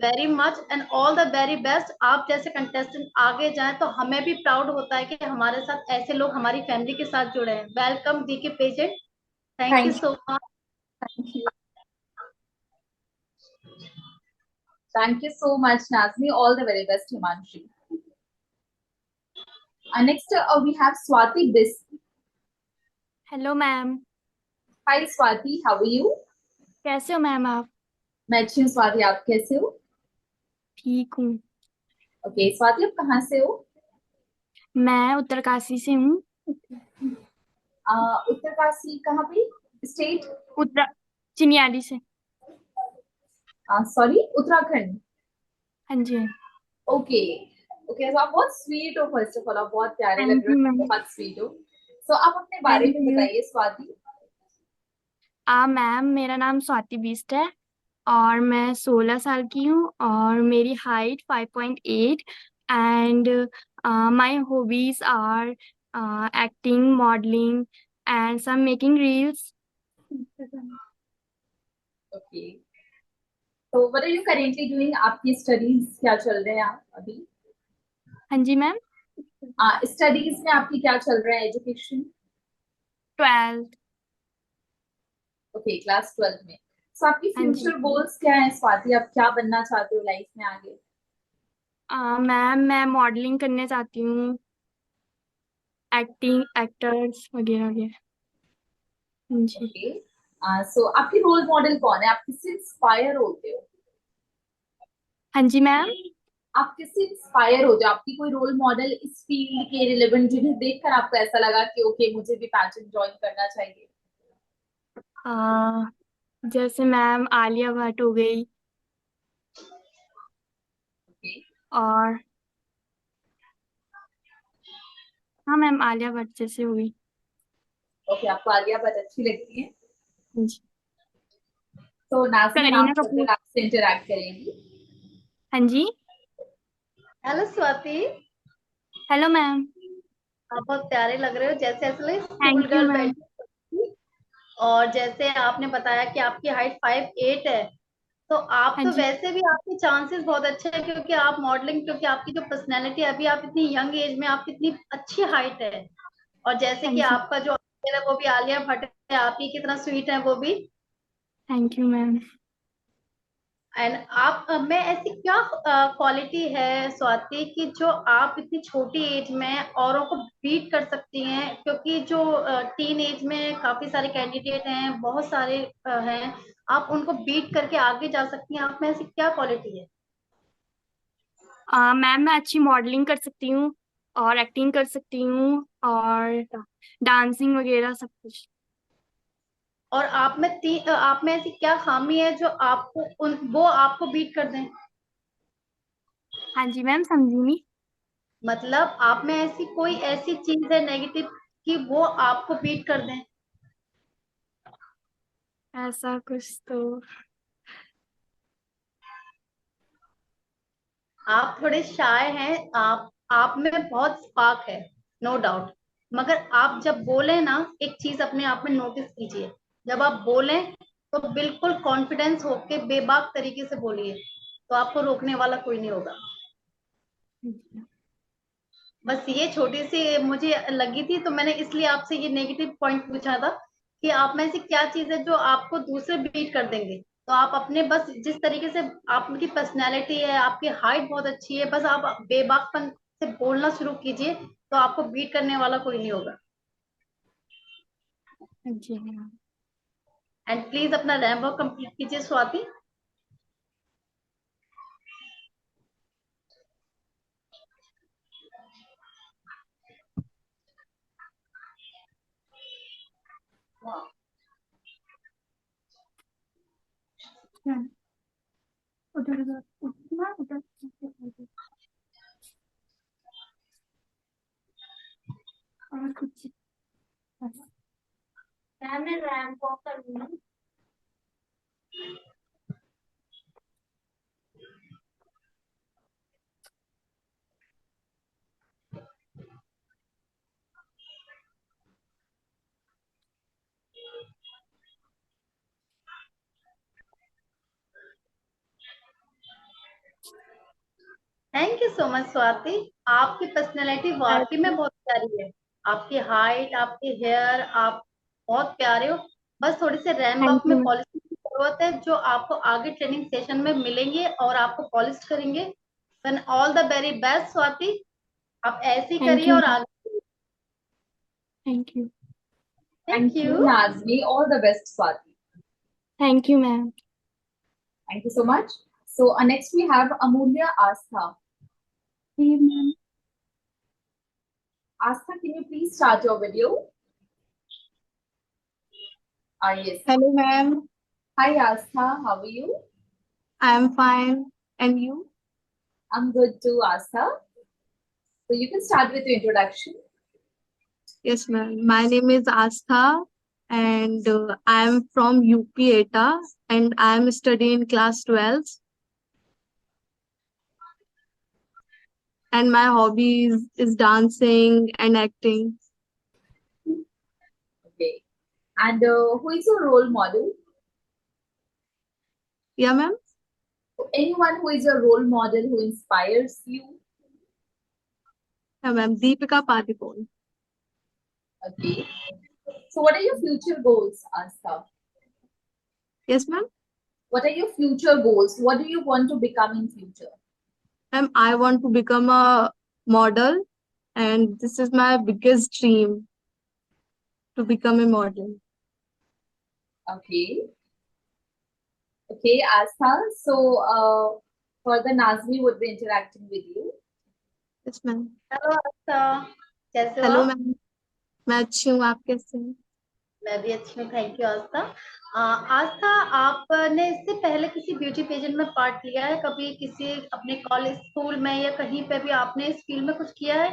very much and all the very best. आप जैसे कंटेस्टेंट आगे जाएं तो हमें भी प्राउड होता है कि हमारे साथ ऐसे लोग हमारी फैमिली के साथ जुड़े हैं। वेलकम डी के pageant, thank you Thank you. So much. Thank you. Thank you so much, Nazmi. All the very best, Himanshi. Next, we have Swati Bis. Hello ma'am, Hi, Swati. How are you? कैसे हो मैम आप? मैं अच्छी हूँ, स्वाति। आप कैसे हो? ठीक हूँ। ओके, स्वाति, आप कहाँ से हो? मैं उत्तरकाशी से हूँ। उत्तरकाशी कहाँ पे? स्टेट? चिन्याली से। सॉरी, उत्तराखंड। हाँ जी। ओके, ओके, तो आप बहुत स्वीट हो, फर्स्ट ऑफ ऑल आप बहुत प्यारे लग थैंक रहे यू हो, मैम। बहुत स्वीट हो। सो आप अपने बारे थैंक में यू। बताइए स्वाति। मैम मेरा नाम स्वाति बिष्ट है और मैं 16 साल की हूँ और मेरी height 5.8 and my hobbies are acting, modelling and some making reels. Okay, तो what are you currently doing, आपकी स्टडीज क्या चल रहे हैं आप अभी? हाँ जी मैम। स्टडीज में आपकी क्या चल रहा है, एजुकेशन? 12th। ओके, क्लास 12 में। सो आपकी हाँ जी। फ्यूचर गोल्स क्या है स्वाति, आप क्या बनना चाहते हो लाइफ में आगे? मैम मैं मॉडलिंग करने चाहती हूँ, एक्टिंग, एक्टर्स वगैरह वगैरह। हाँ जी। ओके, सो आपकी रोल मॉडल कौन है, आप किससे इंस्पायर होते हो? हाँ जी मैम। आप किससे इंस्पायर होते हो, आपकी कोई रोल मॉडल इस फील्ड के रिलेवेंट जिन्हें देखकर आपको ऐसा लगा कि ओके मुझे भी पैशन ज्वाइन करना चाहिए? आ, जैसे मैम आलिया भट्ट हो गई ओके, और हाँ मैम आलिया भट्ट जैसे हो गई। ओके, आपको आलिया भट्ट अच्छी लगती है। हाँ जी। तो नाज़नीन करीना आप कपूर। आपसे इंटरेक्ट करेंगी। हाँ जी। Hello Swati, hello ma'am. आप बहुत प्यारे लग रहे हो, जैसे असली school thank you girl ma'am. बैठी। और जैसे आपने बताया कि आपकी हाइट 5'8" है, तो आप हाँ तो जी। वैसे भी आपके चांसेस बहुत अच्छे हैं, क्योंकि आप मॉडलिंग, क्योंकि आपकी जो पर्सनैलिटी है, अभी आप इतनी यंग एज में आपकी इतनी अच्छी हाइट है। और जैसे हाँ कि जी। आपका जो actor है वो भी आलिया भट्ट है, आप ही कितना स्वीट है वो भी। Thank you ma'am. एंड आप में ऐसी क्या क्वालिटी है स्वाति कि जो आप इतनी छोटी एज में औरों को बीट कर सकती हैं, क्योंकि जो टीन एज में काफी सारे कैंडिडेट हैं, बहुत सारे हैं, आप उनको बीट करके आगे जा सकती हैं, आप में ऐसी क्या क्वालिटी है? मैम मैं अच्छी मॉडलिंग कर सकती हूँ और एक्टिंग कर सकती हूँ और डांसिंग वगैरह सब कुछ। और आप में ऐसी क्या खामी है जो आपको वो आपको बीट कर दें? हाँ जी मैम, समझी नहीं। मतलब आप में ऐसी कोई ऐसी चीज है नेगेटिव कि वो आपको बीट कर दें? ऐसा कुछ तो आप थोड़े शाय हैं, आप में बहुत स्पार्क है, नो डाउट। मगर आप जब बोले ना, एक चीज अपने आप में नोटिस कीजिए, जब आप बोले तो बिल्कुल कॉन्फिडेंस होके बेबाक तरीके से बोलिए, तो आपको रोकने वाला कोई नहीं होगा। बस ये छोटी सी मुझे लगी थी, तो मैंने इसलिए आपसे ये नेगेटिव पॉइंट पूछा था कि आप में से क्या चीज है जो आपको दूसरे बीट कर देंगे। तो आप अपने बस जिस तरीके से आपकी पर्सनैलिटी है, आपकी हाइट बहुत अच्छी है, बस आप बेबाकपन से बोलना शुरू कीजिए, तो आपको बीट करने वाला कोई नहीं होगा। जी मैम। एंड प्लीज अपना रैंप वॉक कंप्लीट कीजिए स्वाति। उधर उधर उधर उधर। और कुछ मैम मैं रैंप वॉक करूंगी। Thank you so much Swati, आपकी पर्सनैलिटी वाकई में बहुत प्यारी है। आपकी हाइट, आपके हेयर, आप बहुत प्यारे हो। बस थोड़ी सी रैन थैंक वॉक में यू। पॉलिश की जरूरत है, जो आपको आगे ट्रेनिंग सेशन में मिलेंगे और आपको पॉलिश करेंगे। Then all the very best Swati, आप ऐसे ही थैंक करिए यू। और आगे। Thank you. Thank thank you you. Nazni, all the best Swati. Thank you ma'am. Thank you so much. So next we have Amulya Astha. Ma'am Astha, can you please start your video? Yes. Hello, ma'am. Hi Astha, how are you? I'm fine. And you? I'm good too, Astha. So you can start with your introduction. Yes, ma'am. My name is Astha, and I am from UP ETA, and I am studying class 12. And my hobbies is dancing and acting. Okay. And who is your role model? Yeah, ma'am. Anyone who is your role model who inspires you? Yeah, ma'am. Deepika Padukone. Okay. So what are your future goals, Astha? Yes, ma'am. What are your future goals? What do you want to become in future? Ma'am, I want to become a model, and this is my biggest dream to become a model. Okay. Okay, Astha. So further Nazmi would be interacting with you. Yes, ma'am. Hello Aastha, कैसे हो हेलो आप? मैम, मैं अच्छी हूँ, आप कैसे हैं? मैं भी अच्छी हूँ, थैंक यू आस्था। आस्था, आपने इससे पहले किसी ब्यूटी पेजेंट में पार्ट लिया है कभी, किसी अपने कॉलेज स्कूल में या कहीं पे भी आपने इस फील्ड में कुछ किया है?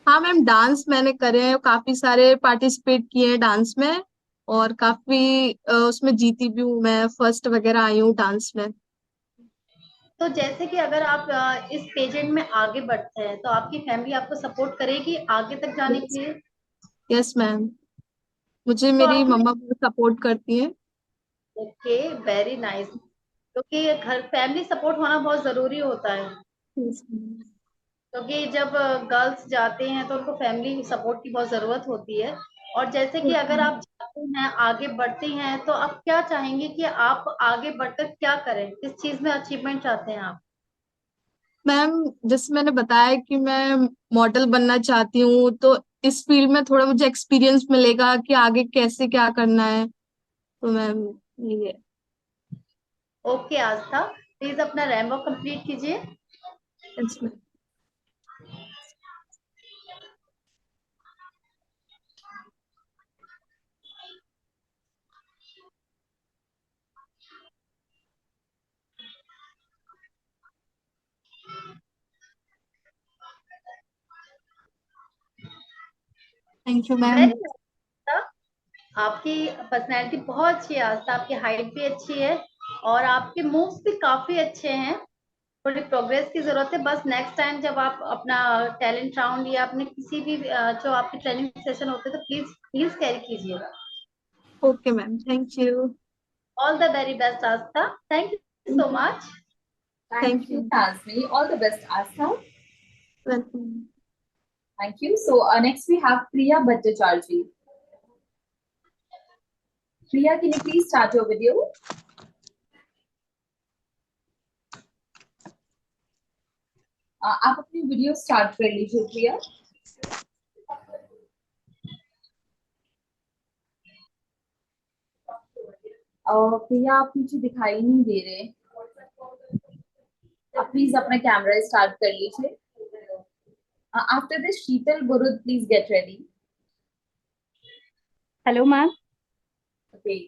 हाँ मैम, डांस मैंने करे हैं, काफी सारे पार्टिसिपेट किए हैं डांस में, और काफी उसमें जीती भी हूँ मैं, फर्स्ट वगैरह आई हूँ डांस में। तो जैसे कि अगर आप इस पेजेंट में आगे बढ़ते हैं तो आपकी फैमिली आपको सपोर्ट करेगी आगे तक जाने के लिए? यस मैम, मुझे तो मेरी आपने, मम्मा बहुत सपोर्ट करती है। Okay, very nice. क्योंकि घर फैमिली सपोर्ट होना बहुत जरूरी होता है, Yes, ma'am. क्योंकि जब गर्ल्स जाते हैं तो उनको फैमिली सपोर्ट की बहुत जरूरत होती है। और जैसे कि अगर आप जाते हैं आगे बढ़ते हैं तो आप क्या चाहेंगे कि आप आगे बढ़कर क्या करें, किस चीज में अचीवमेंट चाहते हैं आप? मैम, जैसे मैंने बताया कि मैं मॉडल बनना चाहती हूँ, तो इस फील्ड में थोड़ा मुझे एक्सपीरियंस मिलेगा कि आगे कैसे क्या करना है, तो मैम ये। ओके आस्था, प्लीज अपना रैंप वॉक कंप्लीट कीजिए। Yes ma'am. Thank you ma'am. Very nice. आपकी पर्सनैलिटी बहुत अच्छी है आस्था, आपकी हाइट भी अच्छी है और आपके मूव्स भी काफी अच्छे हैं। थोड़ी प्रोग्रेस की जरूरत है, बस नेक्स्ट टाइम जब आप अपना टैलेंट राउंड या अपने किसी भी जो आपके ट्रेनिंग सेशन होते हैं तो प्लीज प्लीज कैरी कीजिएगा। Okay ma'am, thank you. All the very best Aastha, thank you so much. Thank you, Nazmi. All the best, Astha. Welcome. Thank you. So next we have Priya Bhattacharjee. Priya, can you please start your video? आप अपनी वीडियो स्टार्ट कर लीजिए प्रिया। प्रिया, आप मुझे दिखाई नहीं दे रहे, आप प्लीज अपना कैमरा स्टार्ट कर लीजिए। After this Sheetal Burud, please get ready. Hello, ma'am. Okay.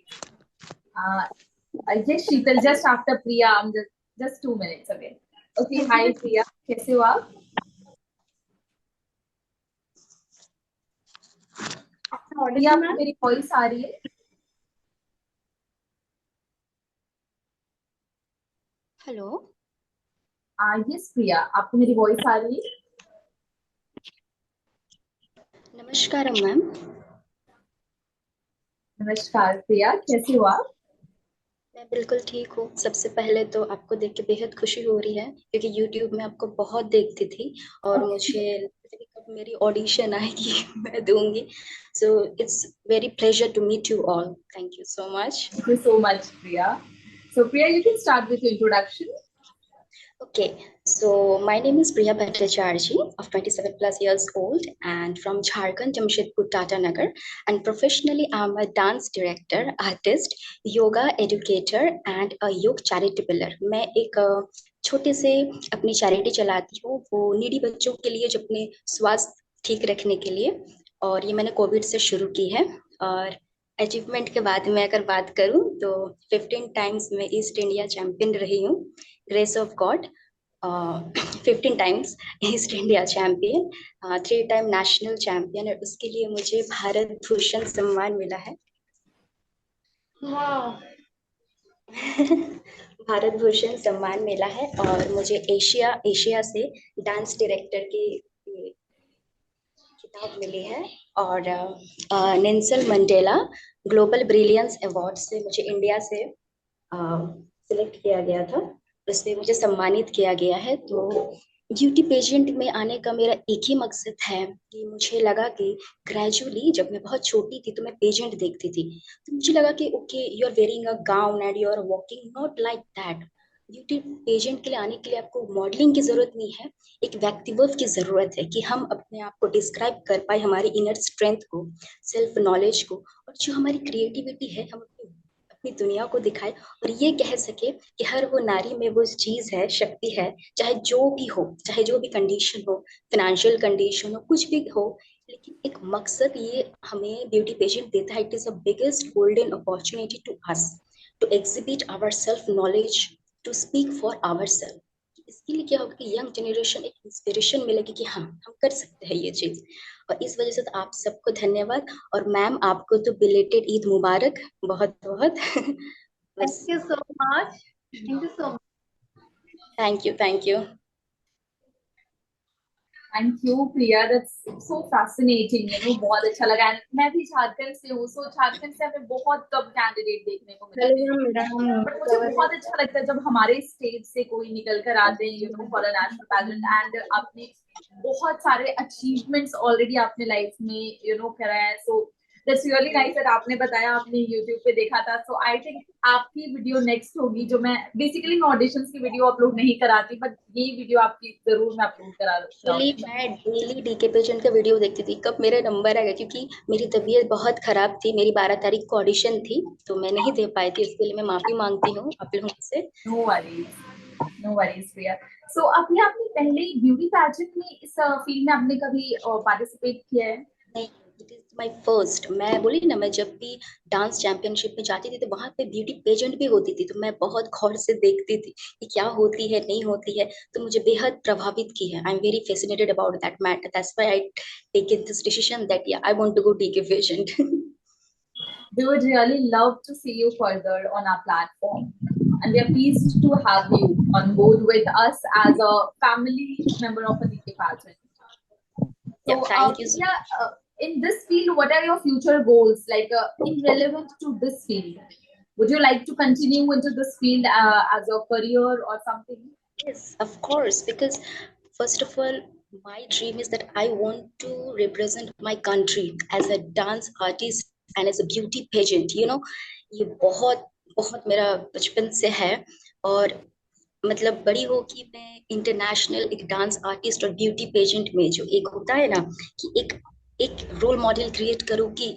Yes, Sheetal, just after Priya, I'm just 2 minutes away. Okay, hi Priya, कैसे हो आप? प्रिया, आपको मेरी वॉइस आ रही है? हेलो, यस प्रिया, आपको मेरी वॉइस आ रही है? नमस्कार मैम। नमस्कार प्रिया, कैसे हो आप? मैं बिल्कुल ठीक हूँ। सबसे पहले तो आपको देख के बेहद खुशी हो रही है, क्योंकि YouTube में आपको बहुत देखती थी और मुझे लगता है कि कब मेरी ऑडिशन आएगी मैं दूंगी। So it's very pleasure to meet you all. Thank you so much. Thank you so much, Priya. So Priya, you can start with your introduction. Okay, so my name is Priya Bhattacharjee, of 27 plus years old and from Jharkhand, Jamshedpur, Tata Nagar. And professionally, I'm a dance director, artist, yoga educator and a योग charity builder. मैं एक छोटे से अपनी चैरिटी चलाती हूँ, वो नीडी बच्चों के लिए, जो अपने स्वास्थ्य ठीक रखने के लिए, और ये मैंने कोविड से शुरू की है। और अचीवमेंट के बाद में अगर बात करूँ तो 15 टाइम्स मैं ईस्ट इंडिया चैंपियन रही हूँ, grace of God. 15 times east India champion, 3 time national champion, और उसके लिए मुझे भारत भूषण सम्मान मिला है। वाह। भारत भूषण सम्मान मिला है, और मुझे एशिया से डांस डायरेक्टर की किताब मिली है, और Nelson Mandela global brilliance award से मुझे इंडिया से सिलेक्ट किया गया था, उसमें मुझे सम्मानित किया गया है। तो ब्यूटी पेजेंट में आने का मेरा एक ही मकसद है कि मुझे लगा कि ग्रेजुअली जब मैं बहुत छोटी थी तो मैं पेजेंट देखती थी, तो मुझे लगा कि okay, you are wearing a gown and you are walking not like that. Beauty pageant के लिए आने के लिए आपको मॉडलिंग की जरूरत नहीं है, एक व्यक्तित्व की जरूरत है कि हम अपने आप को डिस्क्राइब कर पाए, हमारी इनर स्ट्रेंथ को, सेल्फ नॉलेज को, और जो हमारी क्रिएटिविटी है हम अपनी दुनिया को दिखाए, और ये कह सके कि हर वो नारी में वो चीज है, शक्ति है, चाहे जो भी हो, चाहे जो भी कंडीशन हो, फाइनेंशियल कंडीशन हो, कुछ भी हो, लेकिन एक मकसद ये हमें ब्यूटी पेजेंट देता है। It is a biggest golden opportunity to us to exhibit our self knowledge, to speak for our self. इसके लिए क्या होगा कि यंग जनरेशन एक इंस्पिरेशन मिलेगी कि हाँ, हम कर सकते हैं ये चीज। और इस वजह से तो आप सबको धन्यवाद, और मैम आपको तो बिलेटेड ईद मुबारक, बहुत बहुत। थैंक बस, you so much. Thank you so much. Thank you, thank you. Thank you, Priya. That's so fascinating. बहुत अच्छा लगा। And मैं भी झारखंड से हूँ, so झारखंड से हमें बहुत कम कैंडिडेट देखने को मिलते हैं। बट मुझे बहुत अच्छा लगता है जब हमारे स्टेट से कोई निकल कर आते हैं, for a national pageant, and आपने बहुत सारे अचीवमेंट्स ऑलरेडी अपने लाइफ में करा है। So that's really nice that आपने बताया आपने यूट्यूब पे देखा था। सो आई थिंक आपकी वीडियो नेक्स्ट होगी, जो मैं बेसिकली मैं ऑडिशंस की वीडियो अपलोड नहीं कराती, बट ये वीडियो आपकी जरूर मैं अपलोड एक्चुअली कराऊंगी। मैं डेली डीके पेजेंट का वीडियो देखती थी, कब मेरा नंबर आएगा, क्योंकि मेरी तबीयत बहुत खराब थी, मेरी 12 तारीख को ऑडिशन थी, तो मैं नहीं दे पाई थी, इसके लिए मैं माफी मांगती हूँ आप लोगों से। नो वरीज, नो वरीज प्रिया। सो अभी आपने पहले ब्यूटी पैजेंट में इस फील्ड में आपने कभी पार्टिसिपेट किया है? नहीं, इट इज माय फर्स्ट। मैं बोली ना, मैं जब भी डांस चैंपियनशिप में जाती थी तो वहां पे ब्यूटी पेजेंट भी होती थी, तो मैं बहुत गौर से देखती थी कि क्या होती है, नहीं होती है, तो मुझे बेहद प्रभावित की है। I am very fascinated about that matter, that's why I taken this decision that या I want to go DK pageant. We would really love to see you further on our platform, and we are pleased to have you on board with us as a family member of a DK pageant. So, Yeah, thank you so yeah, in this field, what are your future goals? Like, in relevant to this field, would you like to continue into this field as your career or something? Yes, of course, because first of all, my dream is that I want to represent my country as a dance artist and as a beauty pageant. ये बहुत बहुत मेरा बचपन से है, और मतलब बड़ी हो कि मैं इंटरनेशनल एक डांस आर्टिस्ट और ब्यूटी पेजेंट में जो एक होता है ना, कि एक रोल मॉडल क्रिएट करूँ कि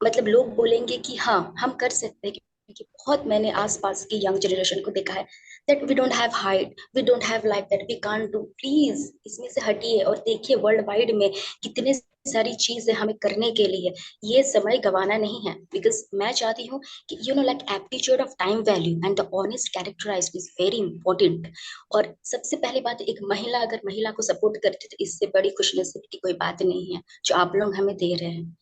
मतलब लोग बोलेंगे कि हाँ, हम कर सकते हैं। क्योंकि बहुत मैंने आसपास की यंग जनरेशन को देखा है that we don't have height, we don't have life, that we can't do. Please इसमें से हटिए और देखिए वर्ल्ड वाइड में कितने सारी चीजें हमें करने के लिए। ये समय गंवाना नहीं है, बिकॉज मैं चाहती हूँ कि like aptitude of time value and the honest characterize is very important. और सबसे पहली बात, एक महिला अगर महिला को सपोर्ट करती है तो इससे बड़ी खुशनसीबी की कोई बात नहीं है जो आप लोग हमें दे रहे हैं।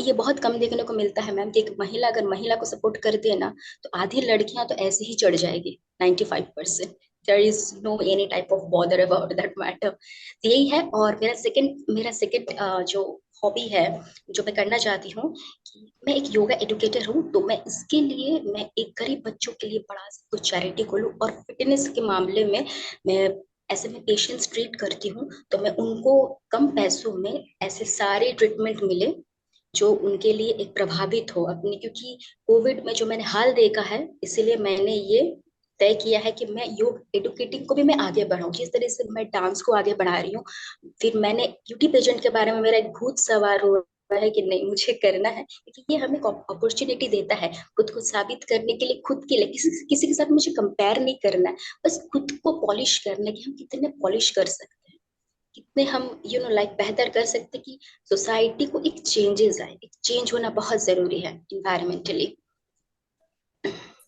ये बहुत कम देखने को मिलता है मैम कि एक महिला अगर महिला को सपोर्ट कर दे ना, तो आधी लड़कियां तो ऐसे ही चढ़ जाएगी, 95%। There is no any type of bother about that matter. यही है। और मेरा सेकंड जो हॉबी है, जो मैं करना चाहती हूँ, कि मैं एक योगा एडुकेटर हूँ, तो मैं इसके लिए मैं एक गरीब बच्चों के लिए बड़ा कुछ चैरिटी खोलूँ, और फिटनेस के मामले में मैं ऐसे में पेशेंट्स ट्रीट करती हूँ, तो मैं उनको कम पैसों में ऐसे सारे ट्रीटमेंट मिले जो उनके लिए एक प्रभावित हो अपने। क्योंकि कोविड में जो मैंने हाल देखा है, इसलिए मैंने ये तय किया है कि मैं योग एडुकेटिंग को भी मैं आगे बढ़ाऊं, जिस तरह से मैं डांस को आगे बढ़ा रही हूँ। फिर मैंने ब्यूटी पेजेंट के बारे में मेरा एक भूत सवार हो रहा है कि नहीं, मुझे करना है, क्योंकि ये हमें अपॉर्चुनिटी देता है खुद को साबित करने के लिए, खुद के लिए। किसी के साथ मुझे कंपेयर नहीं करना है, बस खुद को पॉलिश करना है कि हम कितने पॉलिश कर सकते हैं, कितने हम लाइक बेहतर कर सकते, कि सोसाइटी को एक चेंजेस आए। एक चेंज होना बहुत जरूरी है इन्वायरमेंटली।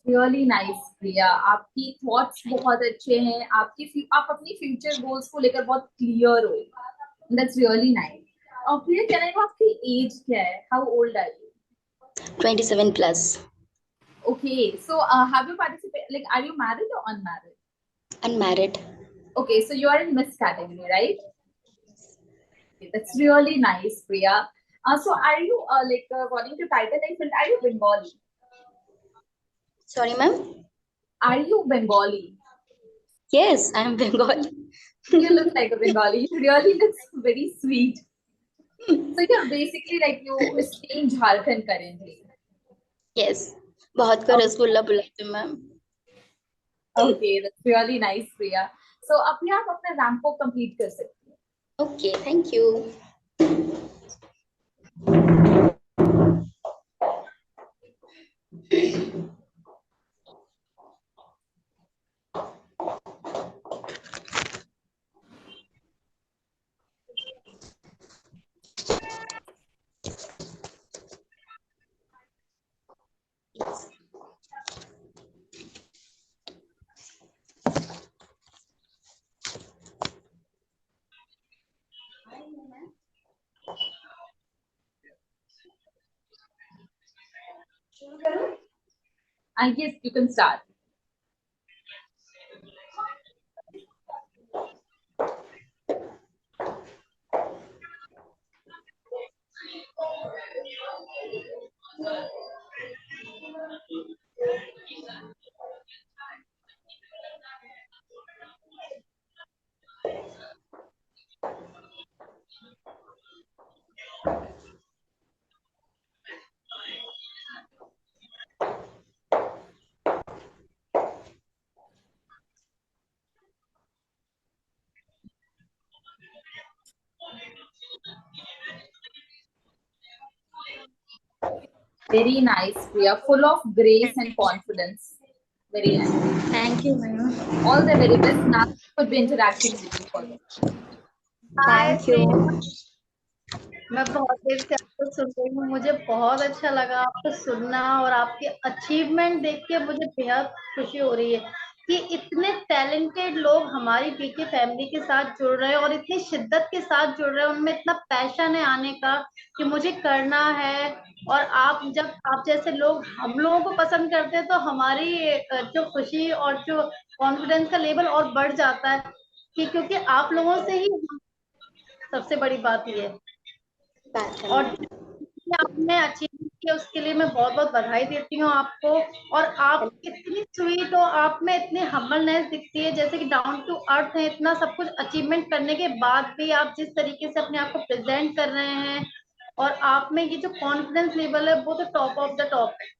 रियली नाइस प्रिया, आपकी थॉट्स बहुत अच्छे हैं, आप अपनी फ्यूचर गोल्स को लेकर बहुत क्लियर हो। That's really nice. और प्रिया, कैन आई नो आपकी एज क्या है? How old are you? 27 plus. Okay, so have you participated, like, are you married or unmarried? Unmarried. Okay, so you are in Miss category, right? Okay, that's really nice, Priya. So are you according to title I felt, are you Bengali? Sorry, ma'am. Are you Bengali? Yes, I am Bengali. You look like a Bengali. You really looks very sweet. So you're basically like you stay in Jharkhand currently. Yes. बहुत को रसगुल्ला बुलाते हैं ma'am. Okay, that's really nice, Priya. So अभी आप अपना रैंप को कंप्लीट कर सकते हैं. Okay, thank you. I guess you can start. Very nice, Priya. Full of grace and confidence. Very nice. Thank you, ma'am. All the very best. Now could be interacting with you further. Thank you. मैं बहुत देर से आपको सुन रही हूँ, मुझे बहुत अच्छा लगा आपको सुनना और आपके अचीवमेंट देख के मुझे बेहद खुशी हो रही है कि इतने टैलेंटेड लोग हमारी पीके फैमिली के साथ जुड़ रहे हैं और इतनी शिद्दत के साथ जुड़ रहे हैं, उनमें इतना पैशन है आने का कि मुझे करना है। और जब आप जैसे लोग हम लोगों को पसंद करते हैं तो हमारी जो खुशी और जो कॉन्फिडेंस का लेवल और बढ़ जाता है कि क्योंकि आप लोगों से ही सबसे बड़ी बात ये है। बात है और मैम. आपने अचीव किया उसके लिए मैं बहुत बहुत बधाई देती हूँ आपको। और आप इतनी स्वीट हो, आप में इतनी हम्बलनेस दिखती है, जैसे कि डाउन टू अर्थ है। इतना सब कुछ अचीवमेंट करने के बाद भी आप जिस तरीके से अपने आप को प्रेजेंट कर रहे हैं और आप में ये जो कॉन्फिडेंस लेवल है वो तो टॉप ऑफ द टॉप है।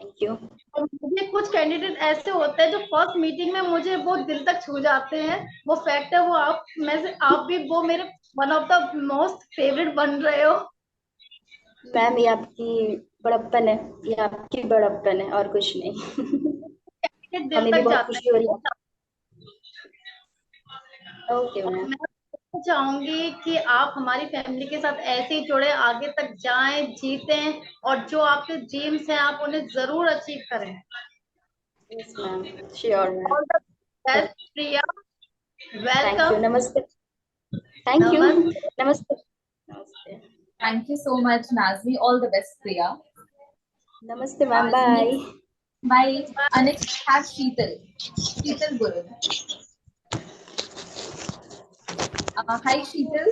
Thank you. और मुझे कुछ कैंडिडेट ऐसे होते हैं जो फर्स्ट मीटिंग में मुझे वो दिल तक छू जाते हैं, वो फैक्ट है। वो आप में से आप भी वो मेरे one of the most favourite बन रहे हो। मैम ये आपकी बड़प्पन है, ये आपकी बड़प्पन है और कुछ नहीं. दिल हमें भी तक बहुत जाते खुशी हो रही हैं। है. Okay ma'am. मैं चाहूंगी कि आप हमारी फैमिली के साथ ऐसे ही जुड़े, आगे तक जाएं, जीतें और जो आपके ड्रीम्स हैं आप उन्हें जरूर अचीव करें। Yes ma'am, sure ma'am. All the best Priya, thank you. Welcome. नमस्ते. थैंक यू. नमस्ते। नमस्ते. नमस्ते. Thank you so much, Nazmi. All the best, Priya. नमस्ते ma'am. Bye. Bye. Next we have Sheetal. Sheetal Guru. Hi, Sheetal.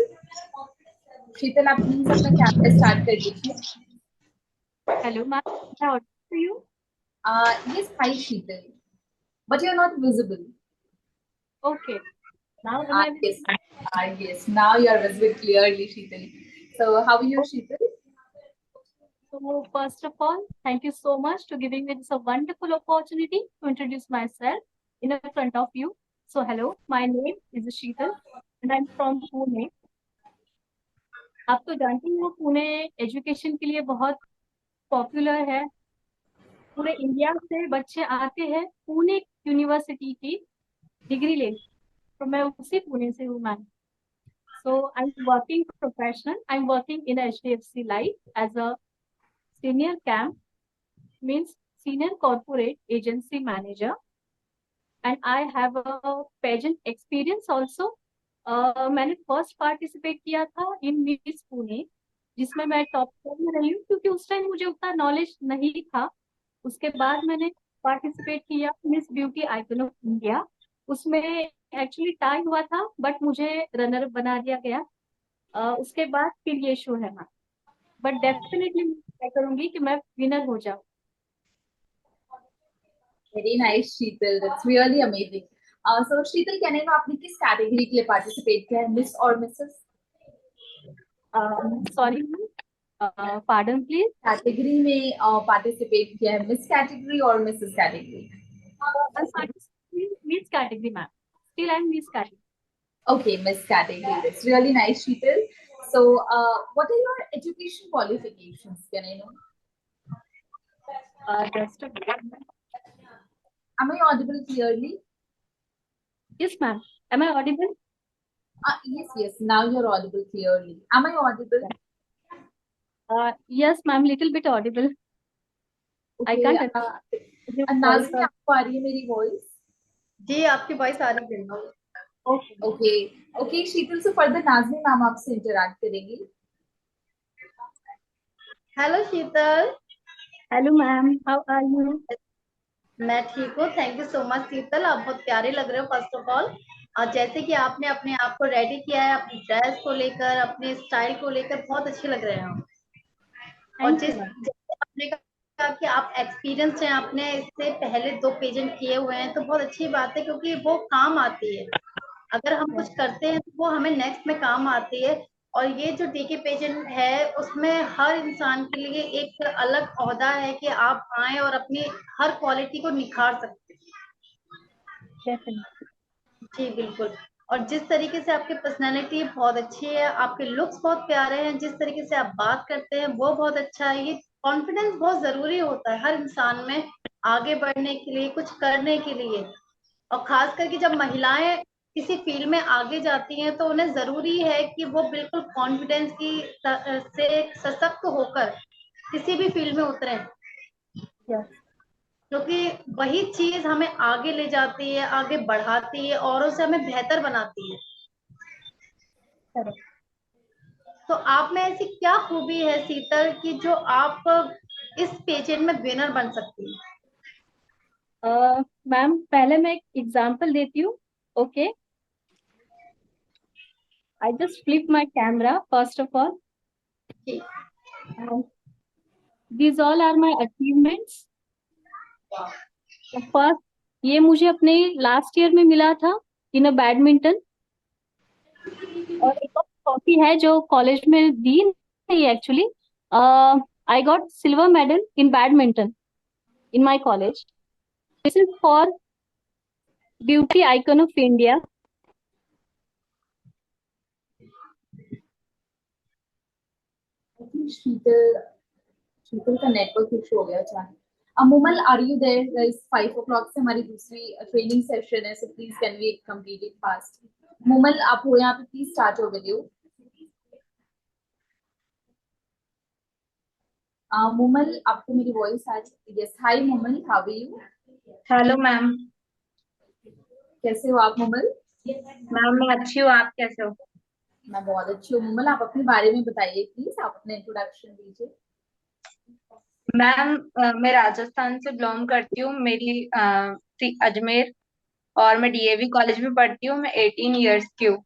Sheetal, आप प्लीज अपना कैमरा स्टार्ट कर दीजिए. Hello, ma'am. Am I audible to you? Yes, hi, Sheetal. But you're not visible. Okay. Now am I Yes. Yes. Now you are visible clearly, Sheetal. So how are you, Sheetal? So first of all, thank you so much to giving me this a wonderful opportunity to introduce myself in front of you. So hello, my name is Sheetal and I'm from Pune. आप तो जानती हो पुणे एजुकेशन के लिए बहुत पॉपुलर है। पूरे इंडिया से बच्चे आते हैं पुणे यूनिवर्सिटी की डिग्री ले, तो मैं उसी पुणे से हूँ ma'am. So I'm working professional. I'm working in HDFC Life as a senior camp, means senior corporate agency manager, and I have a pageant experience also. मैंने फर्स्ट पार्टिसिपेट किया था इन मिस पुणे, जिसमें मैं टॉप 4 में रही हूँ, क्योंकि उस टाइम मुझे उतना नॉलेज नहीं था। उसके बाद मैंने पार्टिसिपेट किया miss beauty icon of India, उसमें एक्चुअली टाई हुआ था बट मुझे रनर बना दिया गया। उसके बाद फिर ये शो है मैम, बट डेफिनेटली मैं ट्राई करूंगी कि मैं विनर हो जाऊं। Very nice, Sheetal. That's really amazing. So, Sheetal, can I know आपने किस कैटेगरी के लिए पार्टिसिपेट किया है, मिस और Mrs? Sorry ma'am, pardon please. Category में पार्टिसिपेट किया है, मिस कैटेगरी और Mrs category? Miss category ma'am, still I am miss category. Okay, miss category. That's really nice, Sheetal. So, what are your education qualifications? Can I know? Just a minute. Am I audible clearly? Yes, ma'am. Am I audible? Yes. Now you're audible clearly. Am I audible? Yes, ma'am. Little bit audible. I Okay. can't. Nazmeen, आपको आ रही है मेरी वॉइस? जी, आपकी वॉइस आ रही है। Okay, Sheetal, so further Nazmeen ma'am आपसे इंटरैक्ट करेंगी। Hello Sheetal. Hello ma'am, how are you? मैं ठीक हूँ, thank you so much Sheetal, आप बहुत प्यारे लग रहे हो फर्स्ट ऑफ ऑल। और जैसे कि आपने अपने आप को रेडी किया है, अपनी ड्रेस को लेकर, अपने स्टाइल को लेकर, बहुत अच्छे लग रहे हैं। और जैसे आपने कहा कि आप एक्सपीरियंस हैं, आपने इससे पहले 2 पेजेंट किए हुए हैं, तो बहुत अच्छी बात है, क्योंकि वो काम आती है। अगर हम कुछ करते हैं तो वो हमें नेक्स्ट में काम आती है। और ये जो डीके पेजेंट है, उसमें हर इंसान के लिए एक अलग ओहदा है कि आप आए और अपनी हर क्वालिटी को निखार सकते हैं। जी बिल्कुल। और जिस तरीके से आपकी पर्सनैलिटी बहुत अच्छी है, आपके लुक्स बहुत प्यारे हैं, जिस तरीके से आप बात करते हैं वो बहुत अच्छा है। ये कॉन्फिडेंस बहुत जरूरी होता है हर इंसान में, आगे बढ़ने के लिए, कुछ करने के लिए। और खास करके जब महिलाएं किसी फील्ड में आगे जाती हैं, तो उन्हें जरूरी है कि वो बिल्कुल कॉन्फिडेंस की से सशक्त होकर किसी भी फील्ड में उतरे, क्योंकि वही चीज हमें आगे ले जाती है, आगे बढ़ाती है, औरों से हमें बेहतर बनाती है। तो आप में ऐसी क्या खूबी है शीतल कि जो आप इस पेजेंट में विनर बन सकती है? मैम, पहले मैं एक एग्जांपल देती हूँ। Okay, I just flip my camera first of all. These all are my achievements. First, ये मुझे अपने लास्ट ईयर में मिला था इन अ बैडमिंटन, और एक और ट्रॉफी है जो कॉलेज में दी नहीं actually. I got silver medal in badminton in my college. This is for Beauty Icon of India. I think Sheetal का नेटवर्क इशू हो गया अचानक। Mumal, are you there? Guys, 5 o'clock से हमारी दूसरी ट्रेनिंग सेशन है, so please can we complete it fast. Mumal, आप हो यहाँ पे? Please start your video. Mumal, आपको मेरी वॉइस आ रही है? Yes, hi Mumal, how are you? Hello ma'am. कैसे हो आप मुमल? मैम मैं अच्छी हूँ, आप कैसे हो? मैं बहुत अच्छी हूँ। मुमल, आप अपने बारे में बताइए प्लीज, आप अपना इंट्रोडक्शन दीजिए। मैम मैं राजस्थान से बिलोंग करती हूँ, मेरी अजमेर, और मैं डीएवी कॉलेज में पढ़ती हूँ। मैं 18 इयर्स की हूँ।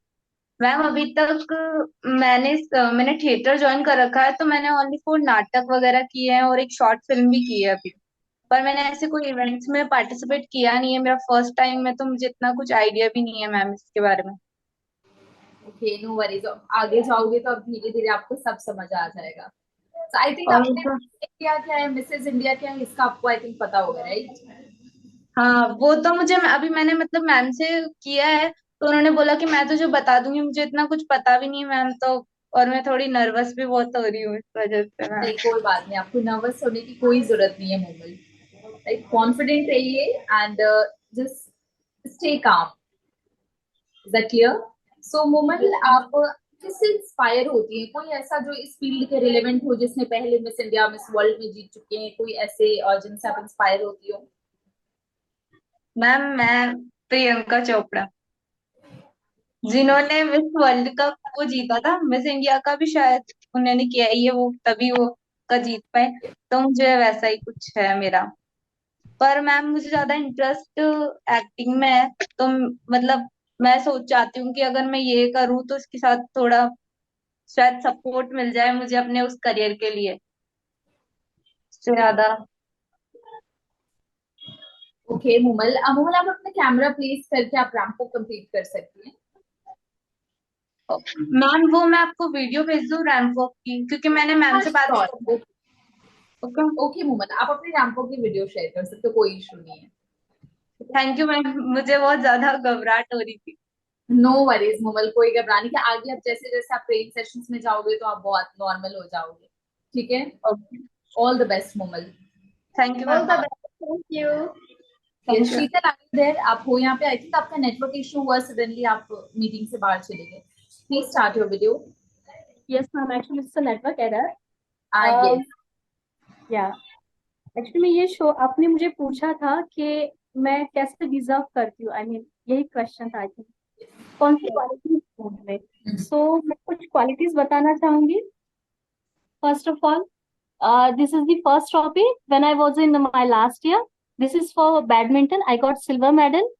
मैम अभी तक मैंने थिएटर ज्वाइन कर रखा है, तो मैंने ओनली 4 नाटक वगैरह किए हैं और एक शॉर्ट फिल्म भी की है अभी, पर मैंने ऐसे कोई इवेंट्स में पार्टिसिपेट किया नहीं है। मेरा फर्स्ट टाइम है, तो मुझे इतना कुछ आइडिया भी नहीं है मैम इसके बारे में। Okay, no worries. आगे जाओगे तो अब धीरे धीरे आपको सब समझ आ जाएगा। So, I think और आपने इंडिया क्या है, मिसेस इंडिया क्या है, इसका आपको आई थिंक पता होगा, राइट? हाँ, वो तो मुझे अभी मैंने मतलब मैम से किया है, तो उन्होंने बोला कि मैं तुझे बता दूंगी। मुझे इतना कुछ पता भी नहीं है मैम, तो और मैं थोड़ी नर्वस भी बहुत हो रही हूँ इस वजह से मैम। नहीं, कोई बात नहीं, आपको नर्वस होने की कोई जरूरत नहीं है मुमल। राइट, कॉन्फिडेंट रहिए and just stay calm. Is that clear? So Mumal, आप किससे इंस्पायर होती हैं? कोई ऐसा जो इस फील्ड के रिलेवेंट हो, जिसने पहले मिस इंडिया, मिस वर्ल्ड में जीत चुके हैं, कोई ऐसे जिनसे आप इंस्पायर होती हो? मैम मैं प्रियंका चोपड़ा, जिन्होंने मिस वर्ल्ड का वो जीता था, मिस इंडिया का भी शायद उन्होंने किया ही है, वो तभी वो का जीत पाए। तो मुझे वैसा ही कुछ है मेरा। पर मैम मुझे ज्यादा इंटरेस्ट एक्टिंग में है, तो मतलब मैं सोच चाहती हूँ कि अगर मैं ये करूँ तो इसके साथ थोड़ा शायद सपोर्ट मिल जाए मुझे अपने उस करियर के लिए इससे ज्यादा। ओके मुमल, मुमल आप अपना कैमरा प्लेस करके आप रैंप को कंप्लीट कर सकती हैं। मैम वो मैं आपको वीडियो भेज दूँ रैंप वॉक की, क्योंकि मैंने मैम से बात की। ओके ओके मुमल, आप अपने रैंप की वीडियो शेयर कर सकते हो, कोई इशू नहीं है। थैंक यू मैम, मुझे बहुत ज्यादा घबराहट हो रही थी। नो वरीज मुमल, कोई घबराने के, आगे आप जैसे जैसे आप ट्रेनिंग सेशंस में जाओगे तो आप बहुत नॉर्मल हो जाओगे। ठीक है, all the best Mumal. Thank you all ma'am. The best, thank you. Yes, शीतल देर आप हो यहाँ पे? आई थिंक आपका नेटवर्क इशू हुआ, सडनली आप मीटिंग से बाहर चले गए। Please start your video. Yes, ma'am. Actually, it's a network error. Yes Yeah. Actually, मैं ये शो आपने मुझे पूछा था कि मैं कैसे डिजर्व करती हूँ, आई मीन यही क्वेश्चन था आई थिंक, कौन सी क्वालिटीज हूँ मैं। सो मैं कुछ क्वालिटीज बताना चाहूंगी। First of all, this is the first topic. When I was in my last year, this is for badminton. I got silver medal.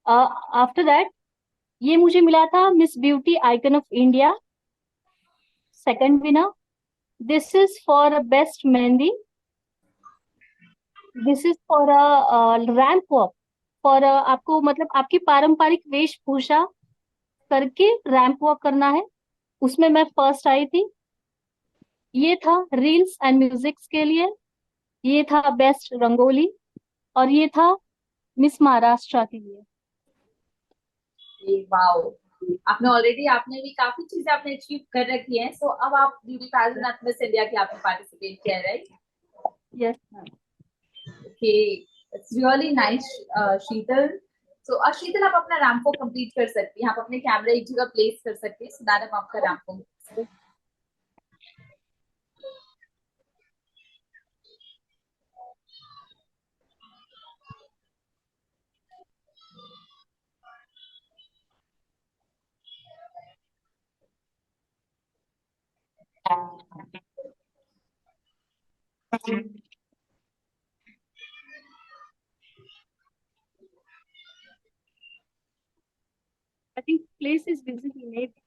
After that, ये मुझे मिला था miss beauty icon of India, second winner. This is for a best mehndi. This is for a ramp walk, for आपको मतलब आपकी पारंपरिक वेशभूषा करके रैंप वॉक करना है, उसमें मैं फर्स्ट आई थी. ये था रील्स एंड म्यूजिक्स के लिए. ये था बेस्ट रंगोली, और ये था मिस महाराष्ट्र के लिए. वाओ, आपने ऑलरेडी, आपने भी काफी चीजें आपने अचीव कर रखी हैं। सो अब आप beauty parlour at Miss India की आपने पार्टिसिपेट किया है, right? Yes ma'am. Okay, it's really nice Sheetal. So Sheetal, आप अपना रैंप को कंप्लीट कर सकती हैं, आप अपने कैमरा एक जगह प्लेस कर सकते हैं, सो दैट हम आपका रैंप को। I think place is visible maybe.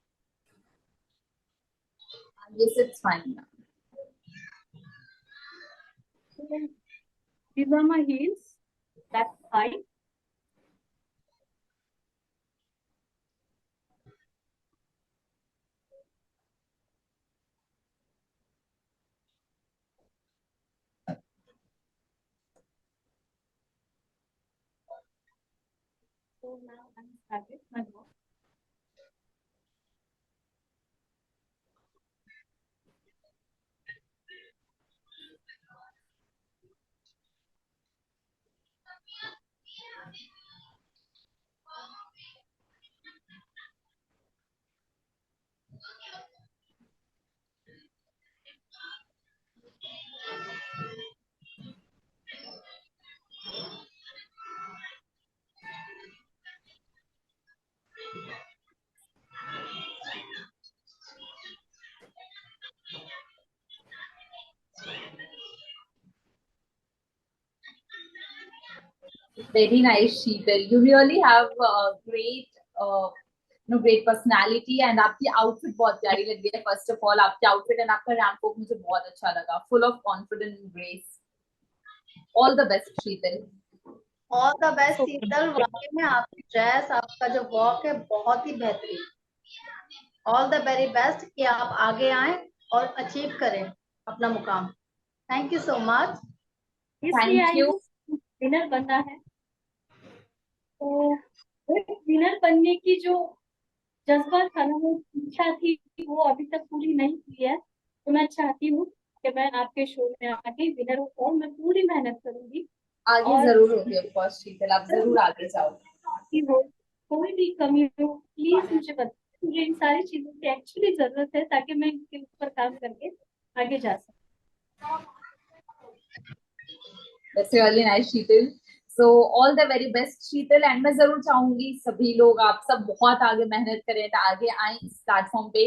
Yes, it's fine. These are my heels, that's high. So now I'm started my work. Very nice, Sheetal. You really have a great, great personality, and आपकी outfit बहुत प्यारी लग रही है. First of all, आपकी outfit and आपका रैंप वॉक मुझे बहुत अच्छा लगा. Full of confidence and grace. All the best, Sheetal. All the best Sheetal, वाकई में आपकी ड्रेस, आपका जो वॉक है बहुत ही बेहतरीन. ऑल द वेरी बेस्ट कि आप आगे आए और अचीव करें अपना मुकाम. Thank you so much. इसलिए Thank आई you. हूँ विनर बनना है. तो विनर बनने की जो जज्बा था ना, वो इच्छा थी, वो अभी तक पूरी नहीं हुई है. तो मैं चाहती हूँ कि मैं आपके शो में आके विनर हो, और मैं पूरी मेहनत करूंगी. आगे और जरूर होगी, of course, शीतल, आप जरूर आगे जाओ. हो कोई भी कमी हो प्लीज मुझे बताइए. मुझे इन सारी चीजों की एक्चुअली जरूरत है ताकि मैं इनके ऊपर काम करके आगे जा सकूं। That's really nice, Sheetal. So all the very best, Sheetal. And मैं जरूर चाहूंगी सभी लोग आप सब बहुत आगे मेहनत करें, आगे आए इस प्लेटफॉर्म पे।